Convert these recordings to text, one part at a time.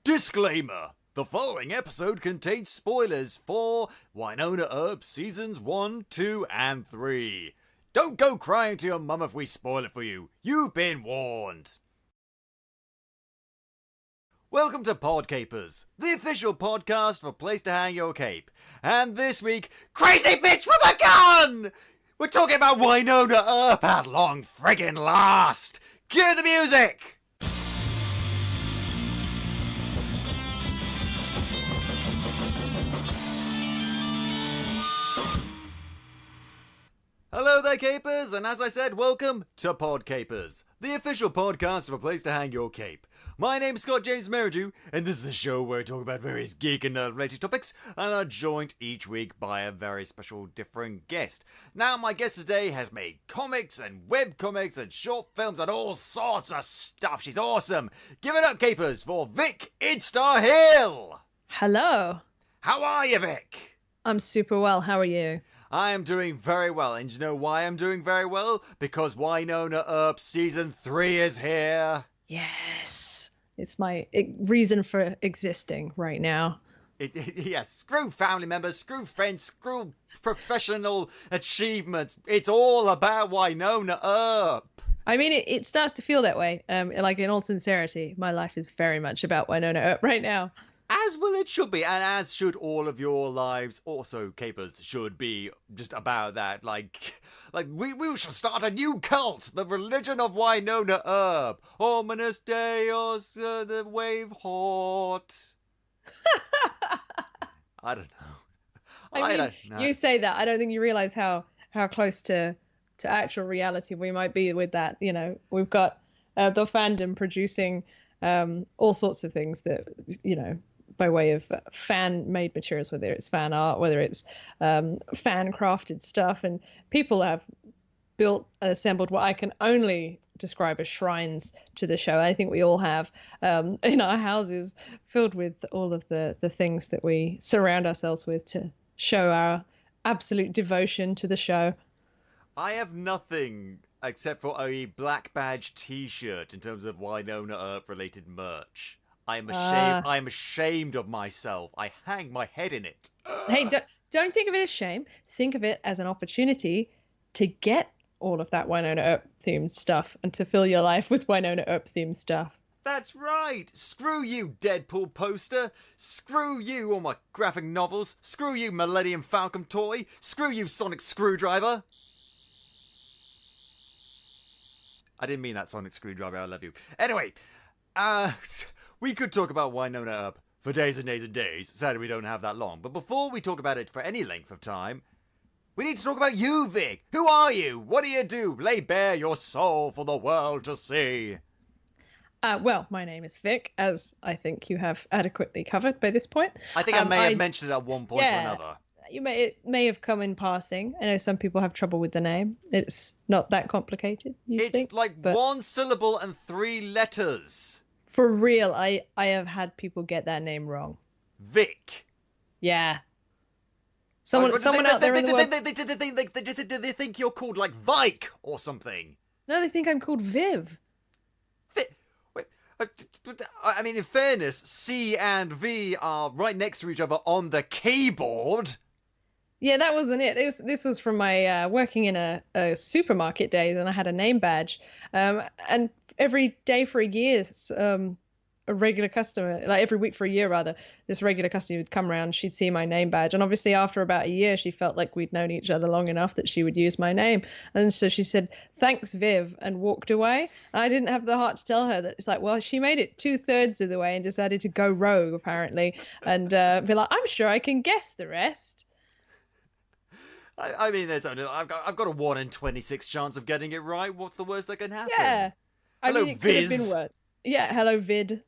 Disclaimer! The following episode contains spoilers for Wynonna Earp Seasons 1, 2, and 3. Don't go crying to your mum if we spoil it for you. You've been warned. Welcome to PodCapers, the official podcast for a place to hang your cape. And this week, Crazy Bitch with a Gun! We're talking about Wynonna Earp at long friggin' last. Cue the music! Hello there, Capers, and as I said, welcome to PodCapers, the official podcast of a place to hang your cape. My name's Scott James Merridew, and this is the show where I talk about various geek and nerd-related topics, and are joined each week by a very special different guest. Now, my guest today has made comics and webcomics and short films and all sorts of stuff. She's awesome. Give it up, Capers, for Vic Iddstar Hill. Hello. How are you, Vic? I'm super well. How are you? I am doing very well, and you know why I'm doing very well? Because Wynonna Earp Season 3 is here. Yes. It's my reason for existing right now. Yes, screw family members, screw friends, screw professional achievements. It's all about Wynonna Earp. I mean, it starts to feel that way. Like, in all sincerity, my life is very much about Wynonna Earp right now. As well it should be, and as should all of your lives. Also, Capers should be just about that. Like we should start a new cult, the religion of Wynonna Earp. Ominous Deus, the wave hort. I don't know. I don't know. You say that. I don't think you realize how close to actual reality we might be with that. You know, we've got the fandom producing all sorts of things that, you know, by way of fan-made materials, whether it's fan art, whether it's fan-crafted stuff. And people have built and assembled what I can only describe as shrines to the show. I think we all have in our houses, filled with all of the things that we surround ourselves with to show our absolute devotion to the show. I have nothing except for a black badge t-shirt in terms of Wynonna Earp-related merch. I am ashamed of myself. I hang my head in it. Hey, don't think of it as shame. Think of it as an opportunity to get all of that Wynonna Earp themed stuff and to fill your life with Wynonna Earp themed stuff. That's right. Screw you, Deadpool poster. Screw you, all my graphic novels. Screw you, Millennium Falcon toy. Screw you, Sonic Screwdriver. I didn't mean that, Sonic Screwdriver. I love you. Anyway, we could talk about Wynonna Earp for days and days and days. Sadly, we don't have that long. But before we talk about it for any length of time, we need to talk about you, Vic. Who are you? What do you do? Lay bare your soul for the world to see. Well, my name is Vic, as I think you have adequately covered by this point. I think I may have mentioned it at one point or another. It may have come in passing. I know some people have trouble with the name. It's not that complicated, It's like one syllable and 3 letters. For real, I have had people get that name wrong. Vic. Yeah. Someone out there in the world... Do they think you're called like Vike or something? No, they think I'm called Viv. I mean, in fairness, C and V are right next to each other on the keyboard. Yeah, that wasn't it. This was from my working in a supermarket days, and I had a name badge. And every day for a year, a regular customer, like every week for a year rather, this regular customer would come around, she'd see my name badge. And obviously after about a year, she felt like we'd known each other long enough that she would use my name. And so she said, "Thanks, Viv," and walked away. And I didn't have the heart to tell her that. It's like, well, she made it 2/3 of the way and decided to go rogue, apparently, and be like, "I'm sure I can guess the rest." I mean, I've got a 1 in 26 chance of getting it right. What's the worst that can happen? Yeah. Hello, mean, it Viz. Could have been worse. Yeah, hello, Vib.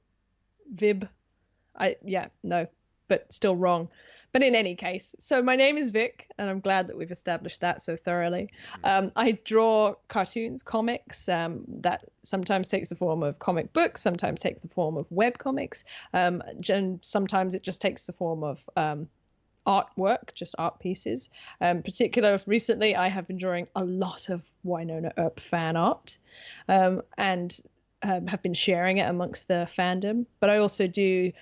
No, but still wrong. But in any case, so my name is Vic, and I'm glad that we've established that so thoroughly. I draw cartoons, comics, that sometimes takes the form of comic books, sometimes takes the form of web comics, and sometimes it just takes the form of artwork, just art pieces. Particularly recently, I have been drawing a lot of Wynonna Earp fan art, and have been sharing it amongst the fandom. But I also do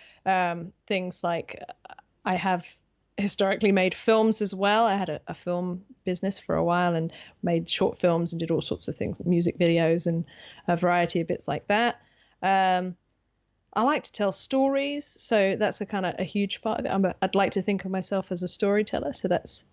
things like I have historically made films as well. I had a film business for a while and made short films and did all sorts of things, music videos and a variety of bits like that. I like to tell stories, so that's a huge part of it. I'd like to think of myself as a storyteller, so that's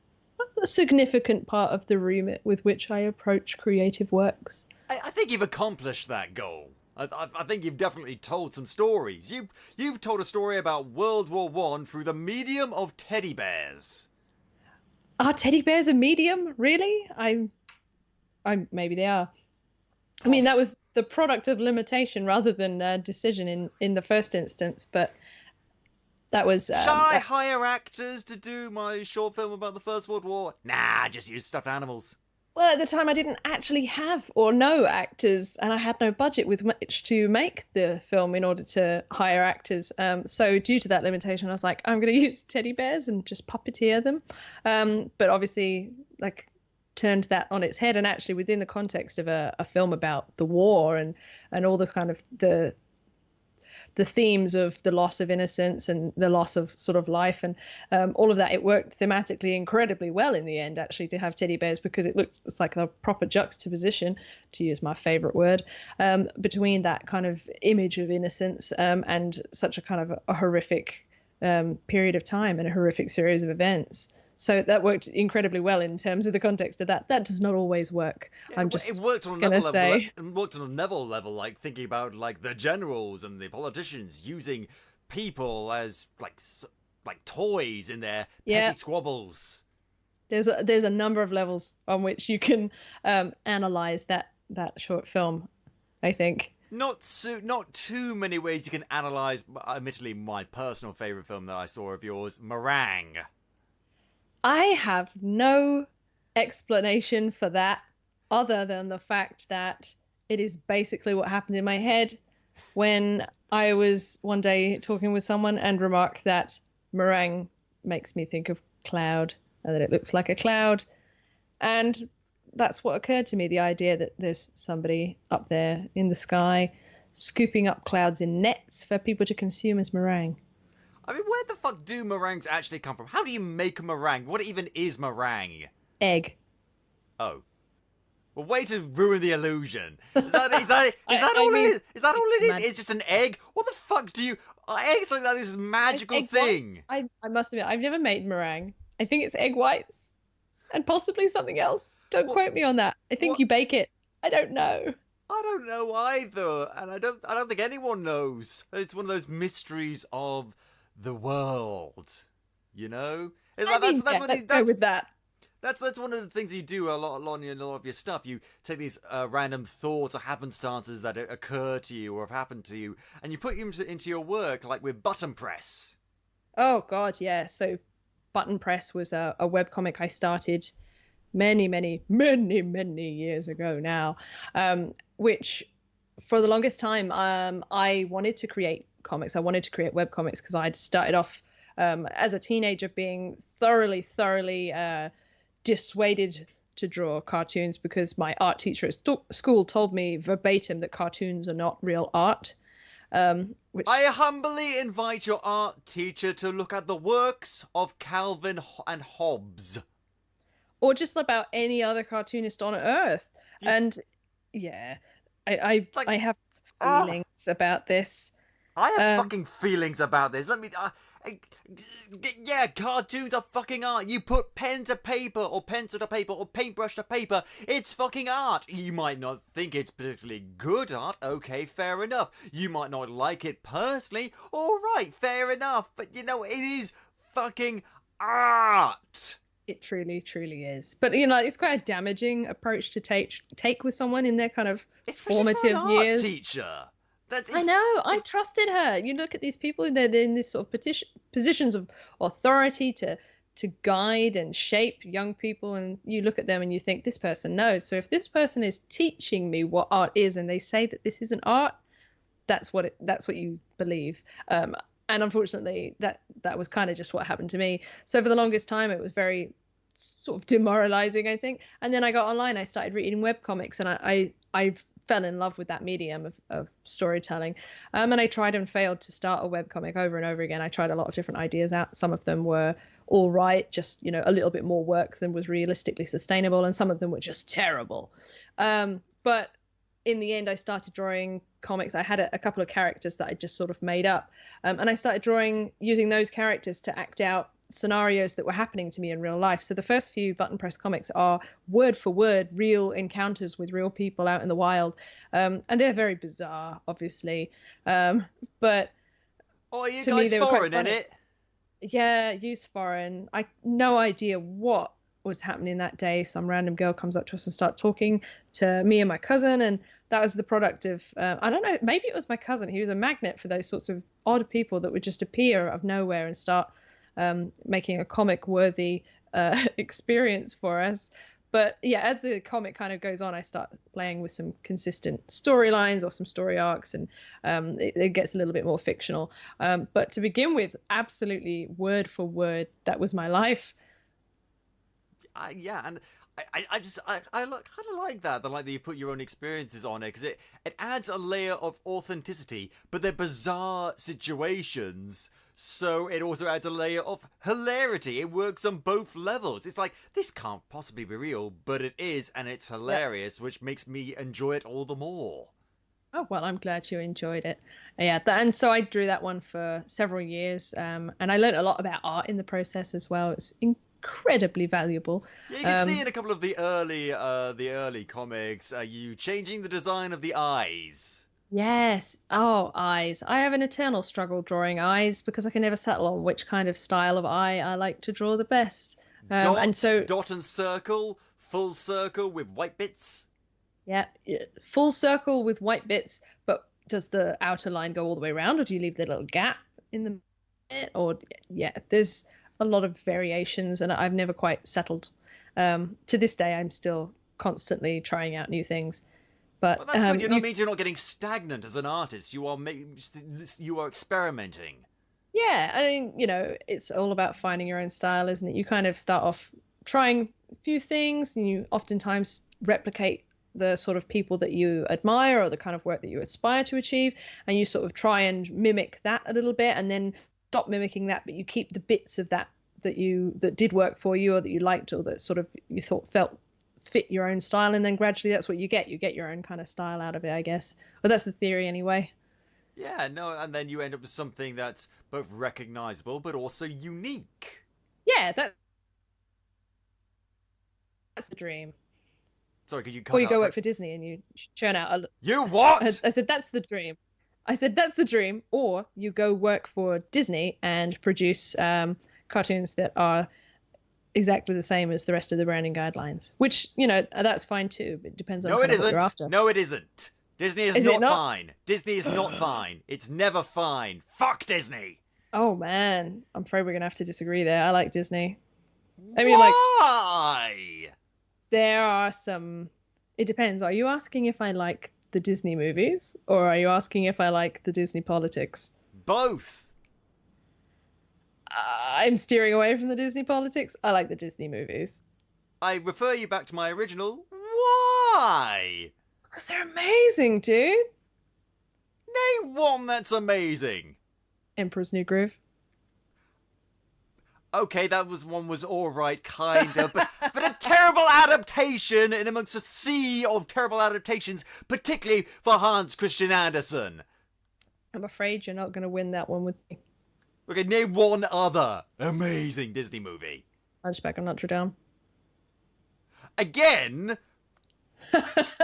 a significant part of the remit with which I approach creative works. I think you've accomplished that goal. I think you've definitely told some stories. You've told a story about World War One through the medium of teddy bears. Are teddy bears a medium? Really? Maybe they are. I mean, that was the product of limitation rather than decision in the first instance, but that was... Shall I hire actors to do my short film about the First World War? Nah, just use stuffed animals. Well, at the time, I didn't actually have or know actors, and I had no budget with which to make the film in order to hire actors. So due to that limitation, I was like, I'm going to use teddy bears and just puppeteer them. But obviously, turned that on its head, and actually within the context of a film about the war and all this kind of the themes of the loss of innocence and the loss of sort of life and all of that, it worked thematically incredibly well in the end, actually, to have teddy bears, because it's like a proper juxtaposition, to use my favorite word, between that kind of image of innocence and such a kind of a horrific period of time and a horrific series of events. So that worked incredibly well in terms of the context of that. That does not always work. Yeah, it worked on another level. It worked on another level, like thinking about like the generals and the politicians using people as like toys in their petty squabbles. There's a number of levels on which you can analyze that short film, I think. Not too many ways you can analyze. Admittedly, my personal favorite film that I saw of yours, Meringue. I have no explanation for that other than the fact that it is basically what happened in my head when I was one day talking with someone and remarked that meringue makes me think of cloud and that it looks like a cloud. And that's what occurred to me, the idea that there's somebody up there in the sky scooping up clouds in nets for people to consume as meringue. I mean, where the fuck do meringues actually come from? How do you make a meringue? What even is meringue? Egg. Oh. Well, way to ruin the illusion. Is that all it is? Is that all it is? It's just an egg? What the fuck do you... Eggs like that is this magical thing. I must admit, I've never made meringue. I think it's egg whites. And possibly something else. Don't quote me on that. I think you bake it. I don't know. I don't know either. And I don't think anyone knows. It's one of those mysteries of... the world, you know. Let's go with that. That's one of the things you do a lot in a lot of your stuff. You take these random thoughts or happenstances that occur to you or have happened to you, and you put them into your work, like with Button Press. Oh God, yeah. So Button Press was a webcomic I started many years ago now, which for the longest time I wanted to create comics. I wanted to create webcomics because I'd started off as a teenager being thoroughly dissuaded to draw cartoons because my art teacher at school told me verbatim that cartoons are not real art. Which... I humbly invite your art teacher to look at the works of Calvin and Hobbes. Or just about any other cartoonist on Earth. And yeah, I have feelings about this. I have fucking feelings about this. Let me... yeah, cartoons are fucking art. You put pen to paper, or pencil to paper, or paintbrush to paper. It's fucking art. You might not think it's particularly good art. Okay, fair enough. You might not like it personally. Alright, fair enough. But, you know, it is fucking art. It truly is. But, you know, it's quite a damaging approach to take with someone in their kind of formative years. Teacher. I know. I trusted her. You look at these people; they're in this sort of positions of authority to guide and shape young people, and you look at them and you think this person knows. So if this person is teaching me what art is, and they say that this isn't art, that's what you believe. And unfortunately, that was kind of just what happened to me. So for the longest time, it was very sort of demoralizing, I think. And then I got online. I started reading webcomics, and I fell in love with that medium of storytelling. And I tried and failed to start a webcomic over and over again. I tried a lot of different ideas out. Some of them were all right, just, a little bit more work than was realistically sustainable. And some of them were just terrible. But in the end, I started drawing comics. I had a couple of characters that I just sort of made up. And I started drawing using those characters to act out scenarios that were happening to me in real life. So the first few button press comics are word for word real encounters with real people out in the wild, and they're very bizarre, obviously, but you to guys me they were quite foreign in funny. it. Yeah, use foreign. I no idea what was happening that day. Some random girl comes up to us and starts talking to me and my cousin, and that was the product of I don't know, maybe it was my cousin. He was a magnet for those sorts of odd people that would just appear out of nowhere and start making a comic worthy experience for us. But yeah, as the comic kind of goes on, I start playing with some consistent storylines or some story arcs, and it gets a little bit more fictional. But to begin with, absolutely word for word, that was my life. Yeah, and I kind of like that. The like that you put your own experiences on it, because it adds a layer of authenticity, but they're bizarre situations. So it also adds a layer of hilarity. It works on both levels. It's like, this can't possibly be real, but it is, and it's hilarious, which makes me enjoy it all the more. Oh, well, I'm glad you enjoyed it. Yeah, and so I drew that one for several years, and I learned a lot about art in the process as well. It's incredibly valuable. Yeah, you can see in a couple of the early comics, you changing the design of the eyes. Yes. Oh, eyes. I have an eternal struggle drawing eyes because I can never settle on which kind of style of eye I like to draw the best. Dot and circle, full circle with white bits. Yeah, full circle with white bits, but does the outer line go all the way around, or do you leave the little gap in the middle? Or yeah, there's a lot of variations, and I've never quite settled. To this day, I'm still constantly trying out new things. But well, that's good. That means you're not getting stagnant as an artist. You are experimenting. Yeah, I mean, it's all about finding your own style, isn't it? You kind of start off trying a few things, and you oftentimes replicate the sort of people that you admire or the kind of work that you aspire to achieve, and you sort of try and mimic that a little bit, and then stop mimicking that, but you keep the bits of that did work for you, or that you liked, or that sort of you thought felt fit your own style, and then gradually that's what you get your own kind of style out of it, I guess. But that's the theory anyway. Yeah, no, and then you end up with something that's both recognizable but also unique. Yeah, that's the dream. Sorry, could you cut or you go work for Disney and you churn out You what? I said that's the dream. I said that's the dream. Or you go work for Disney and produce cartoons that are exactly the same as the rest of the branding guidelines, which, that's fine too, but it depends on what you're after. No, it isn't. Disney is not fine. Disney is not fine. It's never fine. Fuck Disney. Oh man, I'm afraid we're gonna have to disagree there. I like Disney. I mean, why? There are some. It depends. Are you asking if I like the Disney movies, or are you asking if I like the Disney politics? Both. I'm steering away from the Disney politics. I like the Disney movies. I refer you back to my original. Why? Because they're amazing, dude. Name one that's amazing. Emperor's New Groove. Okay, that was all right, kind of, but a terrible adaptation in amongst a sea of terrible adaptations, particularly for Hans Christian Andersen. I'm afraid you're not going to win that one with me. Okay, name one other amazing Disney movie. Hunchback of Notre Dame. Again?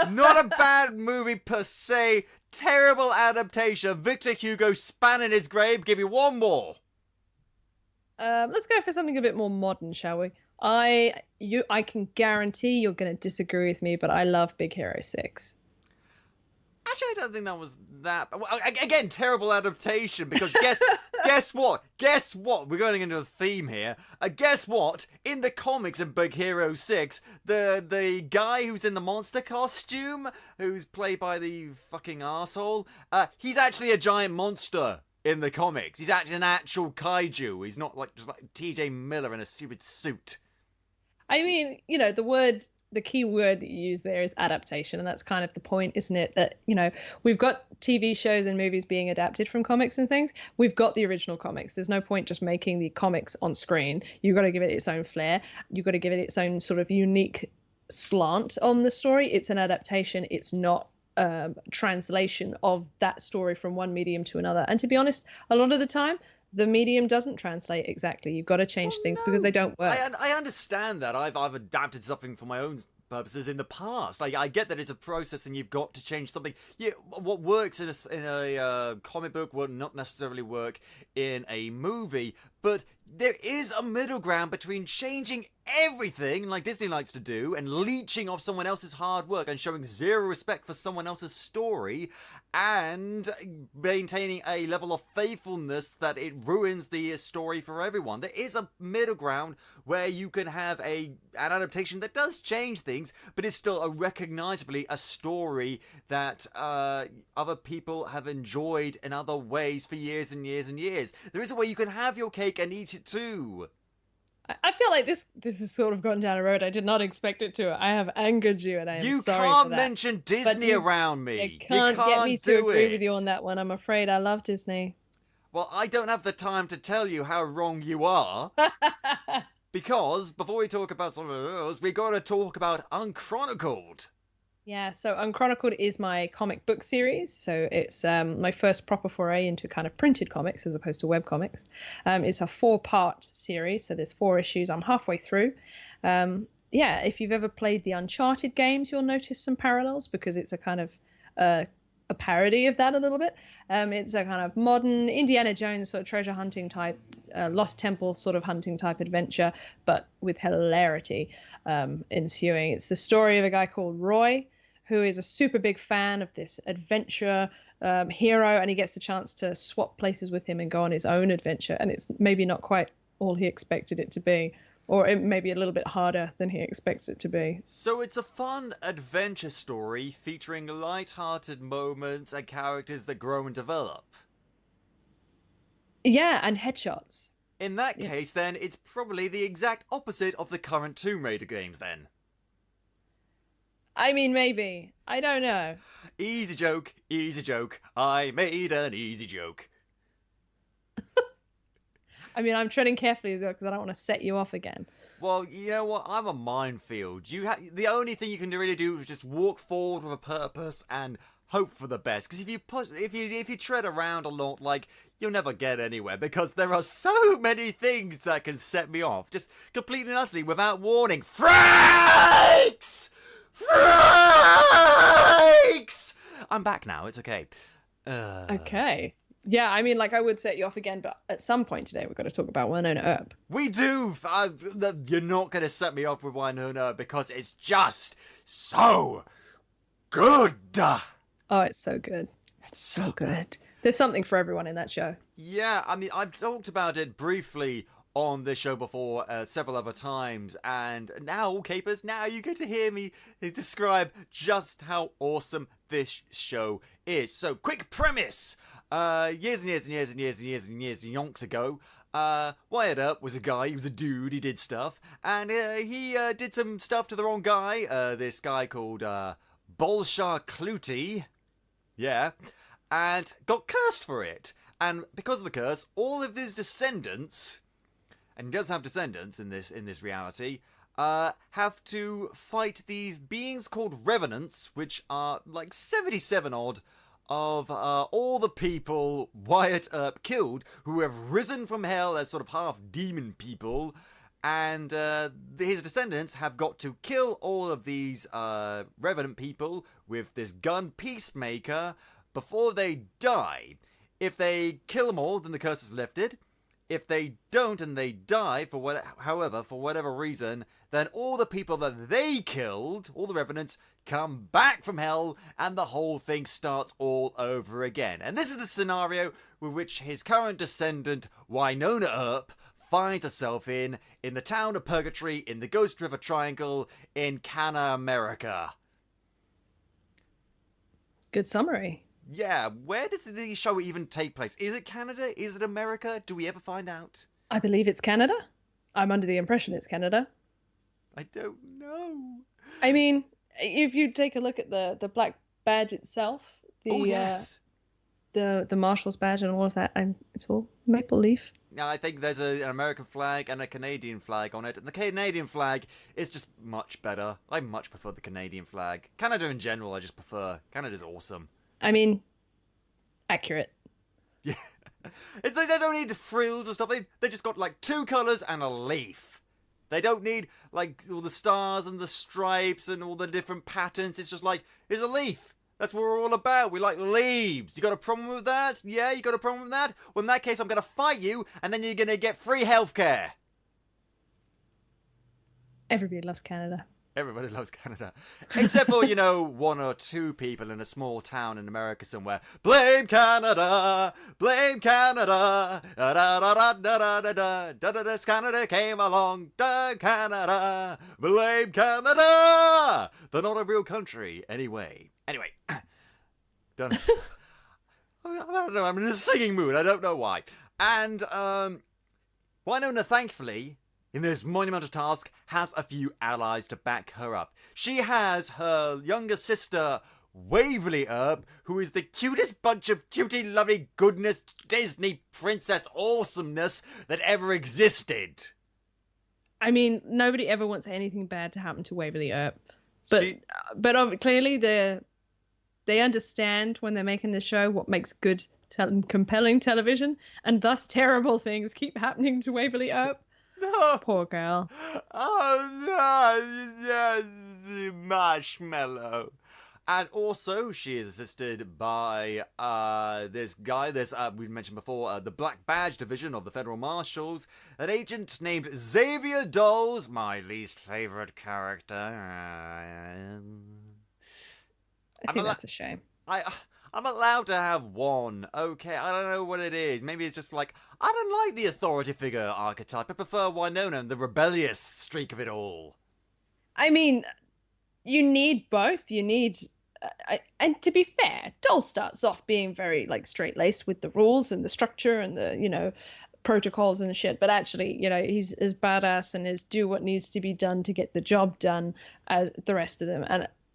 Not a bad movie per se. Terrible adaptation. Victor Hugo spanning his grave. Give me one more. Let's go for something a bit more modern, shall we? I can guarantee you're going to disagree with me, but I love Big Hero 6. Actually, I don't think that was that. Well, again, terrible adaptation, because guess what? Guess what? We're going into a theme here. Guess what? In the comics in Big Hero 6, the guy who's in the monster costume, who's played by the fucking arsehole, he's actually a giant monster in the comics. He's actually an actual kaiju. He's not just like TJ Miller in a stupid suit. I mean, the word the key word that you use there is adaptation, and that's kind of the point, isn't it? That, you know, we've got TV shows and movies being adapted from comics and things. We've got the original comics. There's no point just making the comics on screen. You've got to give it its own flair. You've got to give it its own sort of unique slant on the story. It's an adaptation. It's not translation of that story from one medium to another. And to be honest, a lot of the time, the medium doesn't translate exactly. You've got to change things because they don't work. I understand that. I've adapted something for my own purposes in the past. I get that it's a process and you've got to change something. Yeah, what works in a comic book will not necessarily work in a movie, but there is a middle ground between changing everything like Disney likes to do and leeching off someone else's hard work and showing zero respect for someone else's story and maintaining a level of faithfulness that it ruins the story for everyone. There is a middle ground where you can have an adaptation that does change things, but it's still recognizably a story that other people have enjoyed in other ways for years and years and years. There is a way you can have your cake and eat it too. I feel like this has sort of gone down a road I did not expect it to. I have angered you, and I am sorry for that. You can't mention Disney around me. You can't get me to agree with you on that one. I'm afraid. I love Disney. Well, I don't have the time to tell you how wrong you are. Because before we talk about something else, we got to talk about Unchronicled. Yeah, so Unchronicled is my comic book series. So it's my first proper foray into kind of printed comics as opposed to web comics. It's a 4-part series, so there's 4 issues. I'm halfway through. If you've ever played the Uncharted games, you'll notice some parallels because it's a kind of a parody of that a little bit. It's a kind of modern Indiana Jones sort of treasure hunting type, Lost Temple sort of hunting type adventure, but with hilarity ensuing. It's the story of a guy called Roy, who is a super big fan of this adventure hero, and he gets the chance to swap places with him and go on his own adventure. And it's maybe not quite all he expected it to be, or it may be a little bit harder than he expects it to be. So it's a fun adventure story featuring light-hearted moments and characters that grow and develop. Yeah, and headshots. In that case, then, it's probably the exact opposite of the current Tomb Raider games, then. I mean, maybe. I don't know. Easy joke, easy joke. I made an easy joke. I mean, I'm treading carefully as well because I don't want to set you off again. Well, you know what? I'm a minefield. The only thing you can really do is just walk forward with a purpose and hope for the best. Because if you tread around a lot, like, you'll never get anywhere because there are so many things that can set me off, just completely and utterly without warning. Freaks! Freaks! I'm back now. It's okay. Okay. Yeah, I mean, like, I would set you off again, but at some point today, we've got to talk about Wynonna Earp. We do! You're not going to set me off with Wynonna Earp because it's just so good! Oh, it's so good. It's so good. There's something for everyone in that show. Yeah, I mean, I've talked about it briefly on this show before several other times, and now, Capers, now you get to hear me describe just how awesome this show is. So, quick premise! Years and years and years and years and years and years and yonks ago, Wyatt Earp was a guy, he was a dude, he did stuff, and he did some stuff to the wrong guy, this guy called Bolshar Clutie, yeah, and got cursed for it. And because of the curse, all of his descendants, and he does have descendants in this reality, have to fight these beings called revenants, which are like 77 odd of all the people Wyatt Earp killed, who have risen from hell as sort of half demon people, and his descendants have got to kill all of these revenant people with this gun Peacemaker before they die. If they kill them all, then the curse is lifted. If they don't and they die for whatever reason, then all the people that they killed, all the revenants, come back from hell and the whole thing starts all over again. And this is the scenario with which his current descendant, Wynonna Earp, finds herself in the town of Purgatory in the Ghost River Triangle in Canada, America. Good summary. Yeah, where does the show even take place? Is it Canada? Is it America? Do we ever find out? I believe it's Canada. I'm under the impression it's Canada. I don't know. I mean, if you take a look at the black badge itself, Oh, yes. The marshal's badge and all of that, it's all maple leaf. Now, I think there's an American flag and a Canadian flag on it, and the Canadian flag is just much better. I much prefer the Canadian flag. Canada in general, I just prefer. Canada's awesome. I mean, accurate. Yeah. It's like they don't need frills or stuff. They just got like 2 colours and a leaf. They don't need like all the stars and the stripes and all the different patterns. It's just like, here's a leaf. That's what we're all about. We like leaves. You got a problem with that? Yeah, you got a problem with that? Well, in that case, I'm going to fight you, and then you're going to get free healthcare. Everybody loves Canada. Everybody loves Canada. Except for, 1 or 2 people in a small town in America somewhere. Blame Canada! Blame Canada! Da-da-da-da-da-da-da-da. Canada came along. Da Canada! Blame Canada! They're not a real country. Anyway, don't I don't know. I'm in a singing mood. I don't know why. And Wynonna, thankfully, in this monumental task, has a few allies to back her up. She has her younger sister, Waverly Earp, who is the cutest bunch of cutie lovely goodness Disney princess awesomeness that ever existed. I mean, nobody ever wants anything bad to happen to Waverly Earp. But clearly they understand when they're making the show what makes good compelling television, and thus terrible things keep happening to Waverly Earp. No. Poor girl. Oh no, marshmallow. And also, she is assisted by this guy, we've mentioned before, the Black Badge Division of the Federal Marshals, an agent named Xavier Dawes, my least favourite character. I think that's a shame. I'm allowed to have one, okay? I don't know what it is. Maybe it's just like, I don't like the authority figure archetype. I prefer Wynonna and the rebellious streak of it all. I mean, you need both. You need... and to be fair, Dole starts off being very, like, straight-laced with the rules and the structure and the, protocols and shit. But actually, he's as badass and as do what needs to be done to get the job done as the rest of them.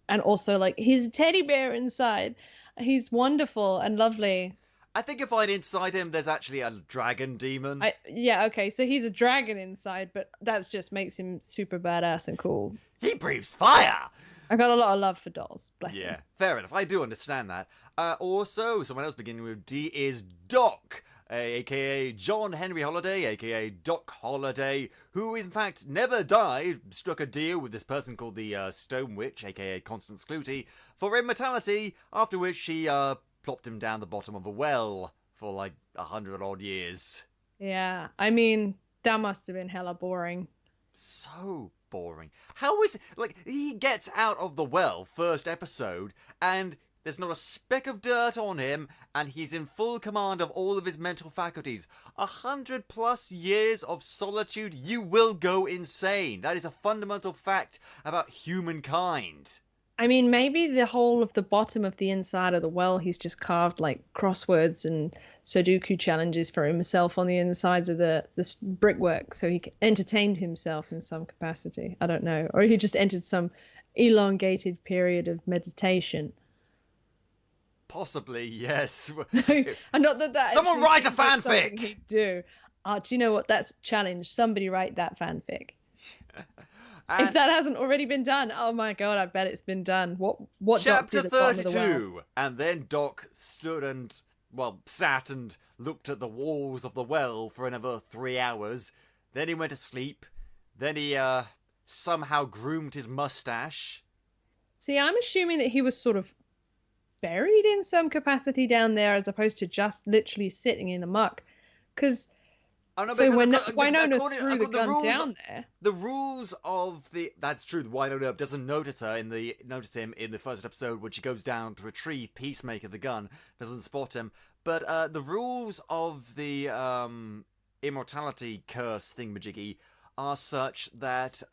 And also, like, he's a teddy bear inside. He's wonderful and lovely. I think you'll find inside him there's actually a dragon demon. Okay, so he's a dragon inside, but that just makes him super badass and cool. He breathes fire! I got a lot of love for dolls, bless him. Yeah, fair enough. I do understand that. Also, someone else beginning with D is Doc, a.k.a. John Henry Holliday, a.k.a. Doc Holliday, who in fact never died, struck a deal with this person called the Stone Witch, a.k.a. Constance Clutie, for immortality, after which she plopped him down the bottom of a well for like 100 odd years. Yeah, I mean, that must have been hella boring. So boring. How is it? Like, he gets out of the well first episode, and there's not a speck of dirt on him, and he's in full command of all of his mental faculties. 100+ years of solitude, you will go insane. That is a fundamental fact about humankind. I mean, maybe the whole of the bottom of the inside of the well, he's just carved like crosswords and Sudoku challenges for himself on the insides of the brickwork, so he entertained himself in some capacity. I don't know. Or he just entered some elongated period of meditation. Possibly, yes. And not that someone write a fanfic! He'd do. Do you know what? That's a challenge. Somebody write that fanfic. If that hasn't already been done, oh my god, I bet it's been done. What Chapter Doc did at the bottom of the 32, well? and then Doc sat and looked at the walls of the well for another 3 hours. Then he went to sleep. Then he somehow groomed his mustache. See, I'm assuming that he was sort of buried in some capacity down there, as opposed to just literally sitting in the muck. Because Wynonna threw the gun down there. The rules of that's true. Wynonna doesn't notice him in the first episode when she goes down to retrieve Peacemaker the gun. Doesn't spot him. But the rules of the immortality curse thingamajiggy are such that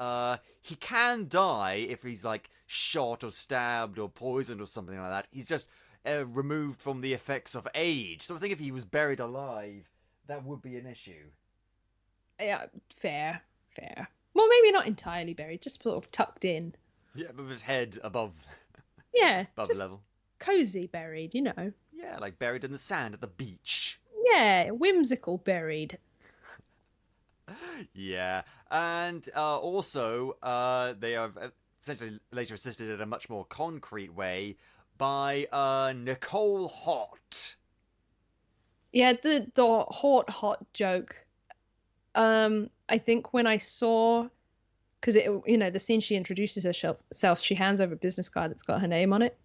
he can die if he's like shot or stabbed or poisoned or something like that. He's just removed from the effects of age. So I think if he was buried alive, that would be an issue. Yeah, fair. Well, maybe not entirely buried, just sort of tucked in. Yeah, with his head above Yeah, above just level. cozy buried, you know. Yeah, like buried in the sand at the beach. Yeah, whimsical buried. Yeah, and also they are essentially later assisted in a much more concrete way by Nicole Hott. Yeah, the hot joke. I think when I saw, because the scene she introduces herself, she hands over a business card that's got her name on it,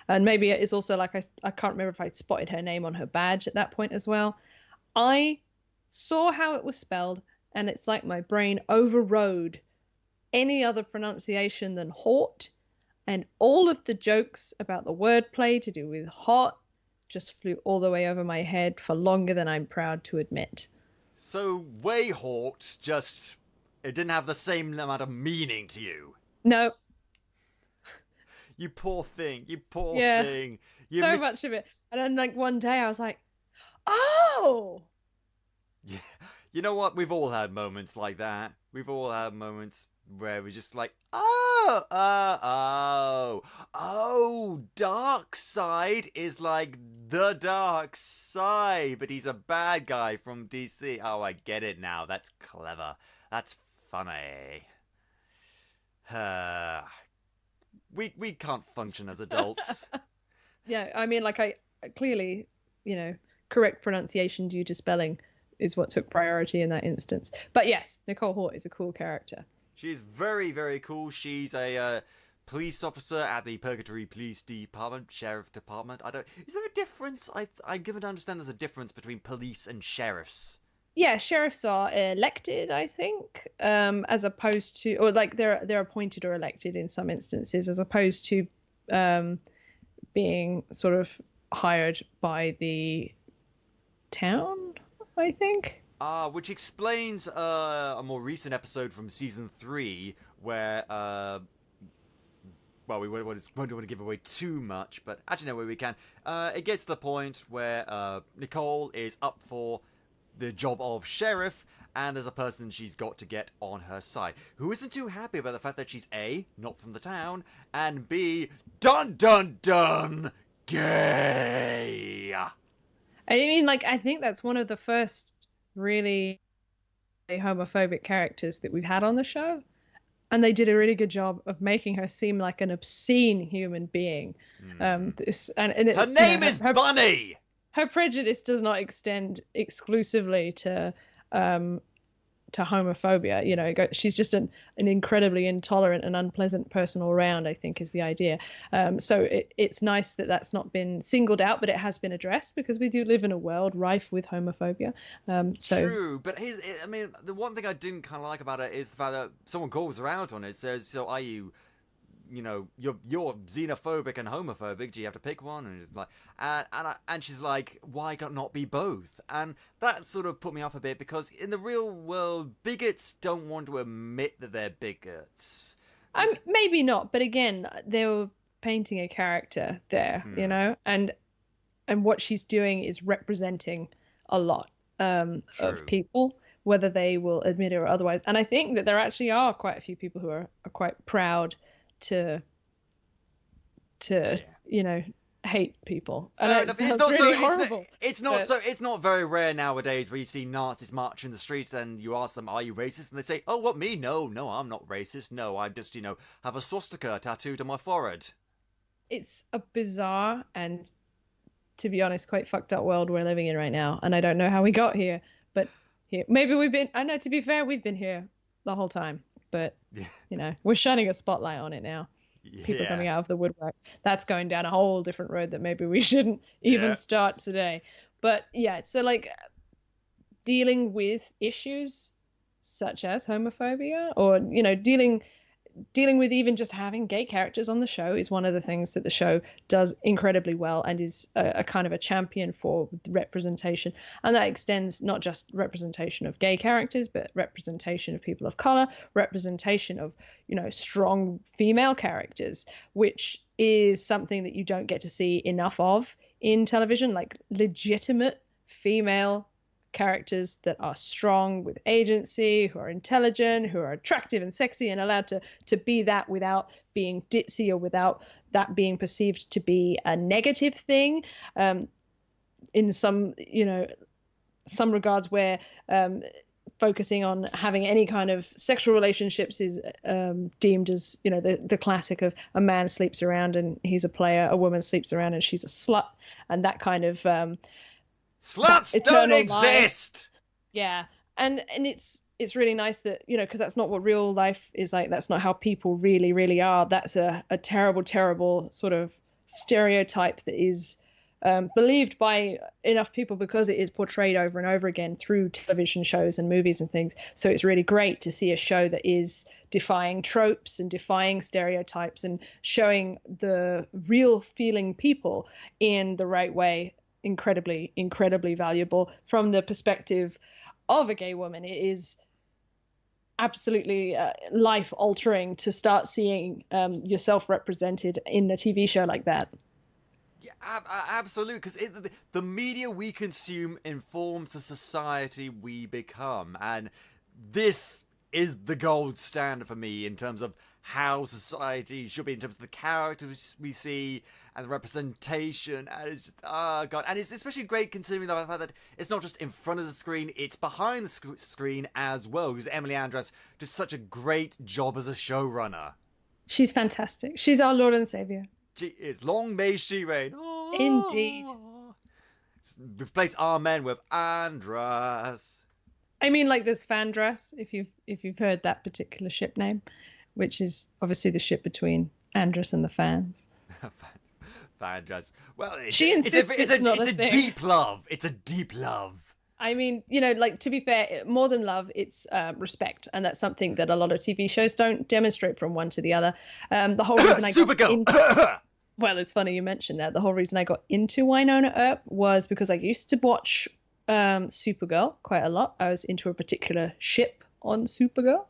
and maybe it's also like I can't remember if I'd spotted her name on her badge at that point as well. I saw how it was spelled, and it's like my brain overrode any other pronunciation than Hort, and all of the jokes about the wordplay to do with hot just flew all the way over my head for longer than I'm proud to admit. So Wayhort just it didn't have the same amount of meaning to you. No. You poor thing. You poor Yeah, thing. so much of it. And then like one day I was like, oh. Yeah. You know what? We've all had moments like that. We've all had moments where we're just like, oh, Dark Side is like the Dark Side, but he's a bad guy from DC. Oh, I get it now. That's clever. That's funny. We can't function as adults. Yeah, I mean, like I clearly, correct pronunciation due to spelling is what took priority in that instance. But yes, Nicole Hort is a cool character. She's very, very cool. She's a police officer at the Purgatory Police Department, Sheriff Department. Is there a difference? I'm given to understand there's a difference between police and sheriffs. Yeah, sheriffs are elected, I think, as opposed to, or like they're appointed or elected in some instances, as opposed to being sort of hired by the town, I think. Which explains a more recent episode from season 3 where, well, we won't want to give away too much, but actually, no, where we can. It gets to the point where Nicole is up for the job of sheriff, and there's a person she's got to get on her side who isn't too happy about the fact that she's A, not from the town, and B, dun dun dun, gay. I mean, like, I think that's one of the first really homophobic characters that we've had on the show, and they did a really good job of making her seem like an obscene human being. Her name is Bunny. Her prejudice does not extend exclusively to homophobia. She's just an incredibly intolerant and unpleasant person all around, I think, is the idea. So it's nice that that's not been singled out, but it has been addressed, because we do live in a world rife with homophobia. True, but the one thing I didn't kind of like about it is the fact that someone calls her out on it. Says, so are you, you're xenophobic and homophobic. Do you have to pick one? And it's like, and she's like, why not be both? And that sort of put me off a bit, because in the real world, bigots don't want to admit that they're bigots. Maybe not, but again, they were painting a character there, and what she's doing is representing a lot of people, whether they will admit it or otherwise. And I think that there actually are quite a few people who are quite proud to hate people. And it's not really horrible. It's not very rare nowadays where you see Nazis march in the streets and you ask them, "Are you racist?" and they say, "Oh, what, me? No, I'm not racist. No, I just have a swastika tattooed on my forehead." It's a bizarre and, to be honest, quite fucked up world we're living in right now, and I don't know how we got here, but here maybe we've been. I know, to be fair, we've been here the whole time. But, we're shining a spotlight on it now. Yeah. People coming out of the woodwork. That's going down a whole different road that maybe we shouldn't even start today. But, yeah, so, like, dealing with issues such as homophobia, or, dealing with even just having gay characters on the show is one of the things that the show does incredibly well, and is a kind of a champion for representation. And that extends not just representation of gay characters, but representation of people of color, representation of, strong female characters, which is something that you don't get to see enough of in television, like legitimate female characters that are strong with agency, who are intelligent, who are attractive and sexy and allowed to be that without being ditzy or without that being perceived to be a negative thing. In some, some regards where focusing on having any kind of sexual relationships is deemed as, the classic of a man sleeps around and he's a player, a woman sleeps around and she's a slut, and that kind of sluts don't exist. Yeah, and it's really nice that, because that's not what real life is like. That's not how people really, really are. That's a terrible, terrible sort of stereotype that is believed by enough people because it is portrayed over and over again through television shows and movies and things. So it's really great to see a show that is defying tropes and defying stereotypes and showing the real feeling people in the right way. Incredibly, incredibly valuable from the perspective of a gay woman. It is absolutely life altering to start seeing yourself represented in a TV show like that. Yeah, absolutely, because the media we consume informs the society we become, and this is the gold standard for me in terms of how society should be, in terms of the characters we see and the representation, and it's just, oh god, and it's especially great considering the fact that it's not just in front of the screen, it's behind the screen as well, because Emily Andras does such a great job as a showrunner. She's fantastic. She's our Lord and Savior. She is. Long may she reign. Oh. Indeed. Replace Amen with Andras. I mean, like there's Fandras, if you've heard that particular ship name, which is obviously the ship between Andras and the fans. Fandras. Well, she insists it's a deep love. It's a deep love. I mean, to be fair, more than love, it's respect, and that's something that a lot of TV shows don't demonstrate from one to the other. The whole reason I got well, it's funny you mentioned that. The whole reason I got into Wynonna Earp was because I used to watch Supergirl quite a lot. I was into a particular ship on Supergirl.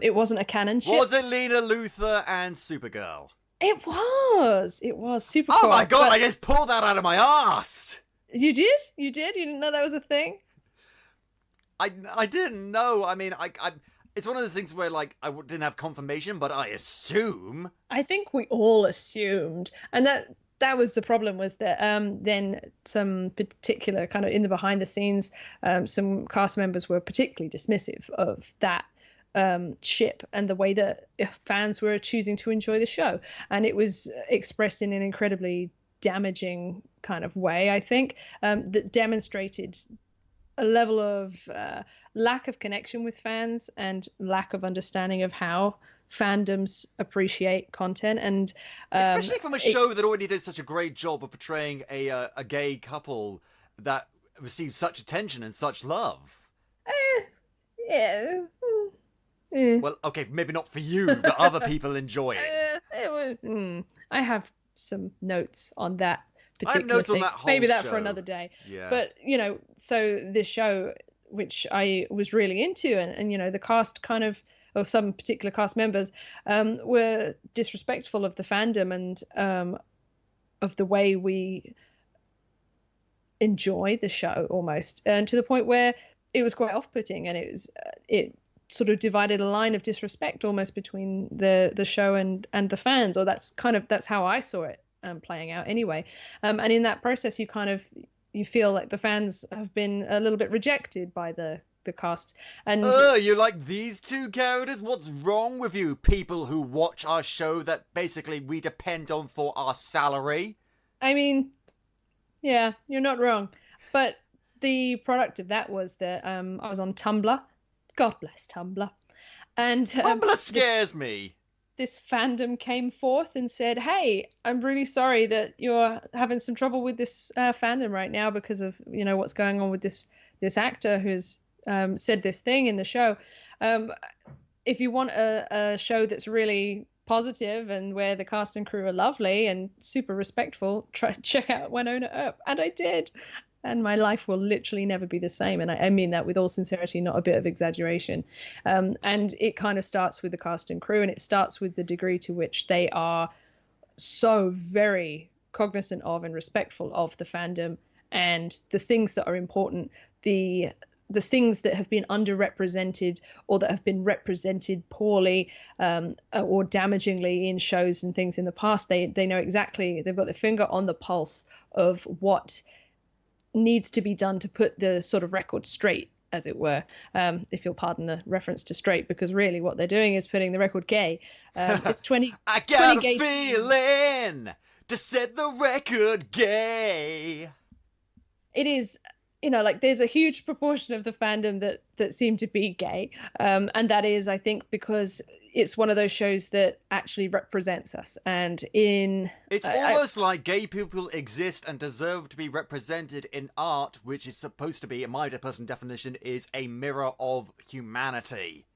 It wasn't a canon ship. Was it Lena Luthor and Supergirl? It was super cool. Oh my god, I just pulled that out of my ass. You did? You didn't know that was a thing? I didn't know. I mean, I it's one of those things where, like, I didn't have confirmation, but I assume. I think we all assumed. And that was the problem, was that then some particular kind of in the behind the scenes, some cast members were particularly dismissive of that ship and the way that fans were choosing to enjoy the show. And it was expressed in an incredibly damaging kind of way, I think, that demonstrated a level of lack of connection with fans and lack of understanding of how fandoms appreciate content, and especially from a show that already did such a great job of portraying a gay couple that received such attention and such love. Yeah. Well, okay, maybe not for you, but other people enjoy it. I have some notes on that particular I have notes thing. on that whole Maybe that show. For another day. Yeah. But, so this show, which I was really into, and the cast kind of, or some particular cast members, were disrespectful of the fandom and of the way we enjoy the show almost, and to the point where it was quite off-putting, and it sort of divided a line of disrespect almost between the show and the fans, or that's how I saw it playing out anyway. And in that process, you feel like the fans have been a little bit rejected by the cast. And you like these two characters? What's wrong with you, people who watch our show that basically we depend on for our salary? I mean, yeah, you're not wrong. But the product of that was that I was on Tumblr. God bless Tumblr. And Tumblr scares me. This fandom came forth and said, hey, I'm really sorry that you're having some trouble with this fandom right now because of, what's going on with this actor who's said this thing in the show. If you want a show that's really positive and where the cast and crew are lovely and super respectful, check out Wynonna Earp. And I did. And my life will literally never be the same. And I mean that with all sincerity, not a bit of exaggeration. And it kind of starts with the cast and crew, and it starts with the degree to which they are so very cognizant of and respectful of the fandom and the things that are important the things that have been underrepresented or that have been represented poorly or damagingly in shows and things in the past. They know exactly, they've got their finger on the pulse of what needs to be done to put the sort of record straight, as it were, if you'll pardon the reference to straight, because really what they're doing is putting the record gay. It's 20 I got 20 a feeling to set the record gay. It is, like there's a huge proportion of the fandom that seem to be gay, and that is, I think, because it's one of those shows that actually represents us. And it's almost like gay people exist and deserve to be represented in art, which is supposed to be, in my personal definition, is a mirror of humanity.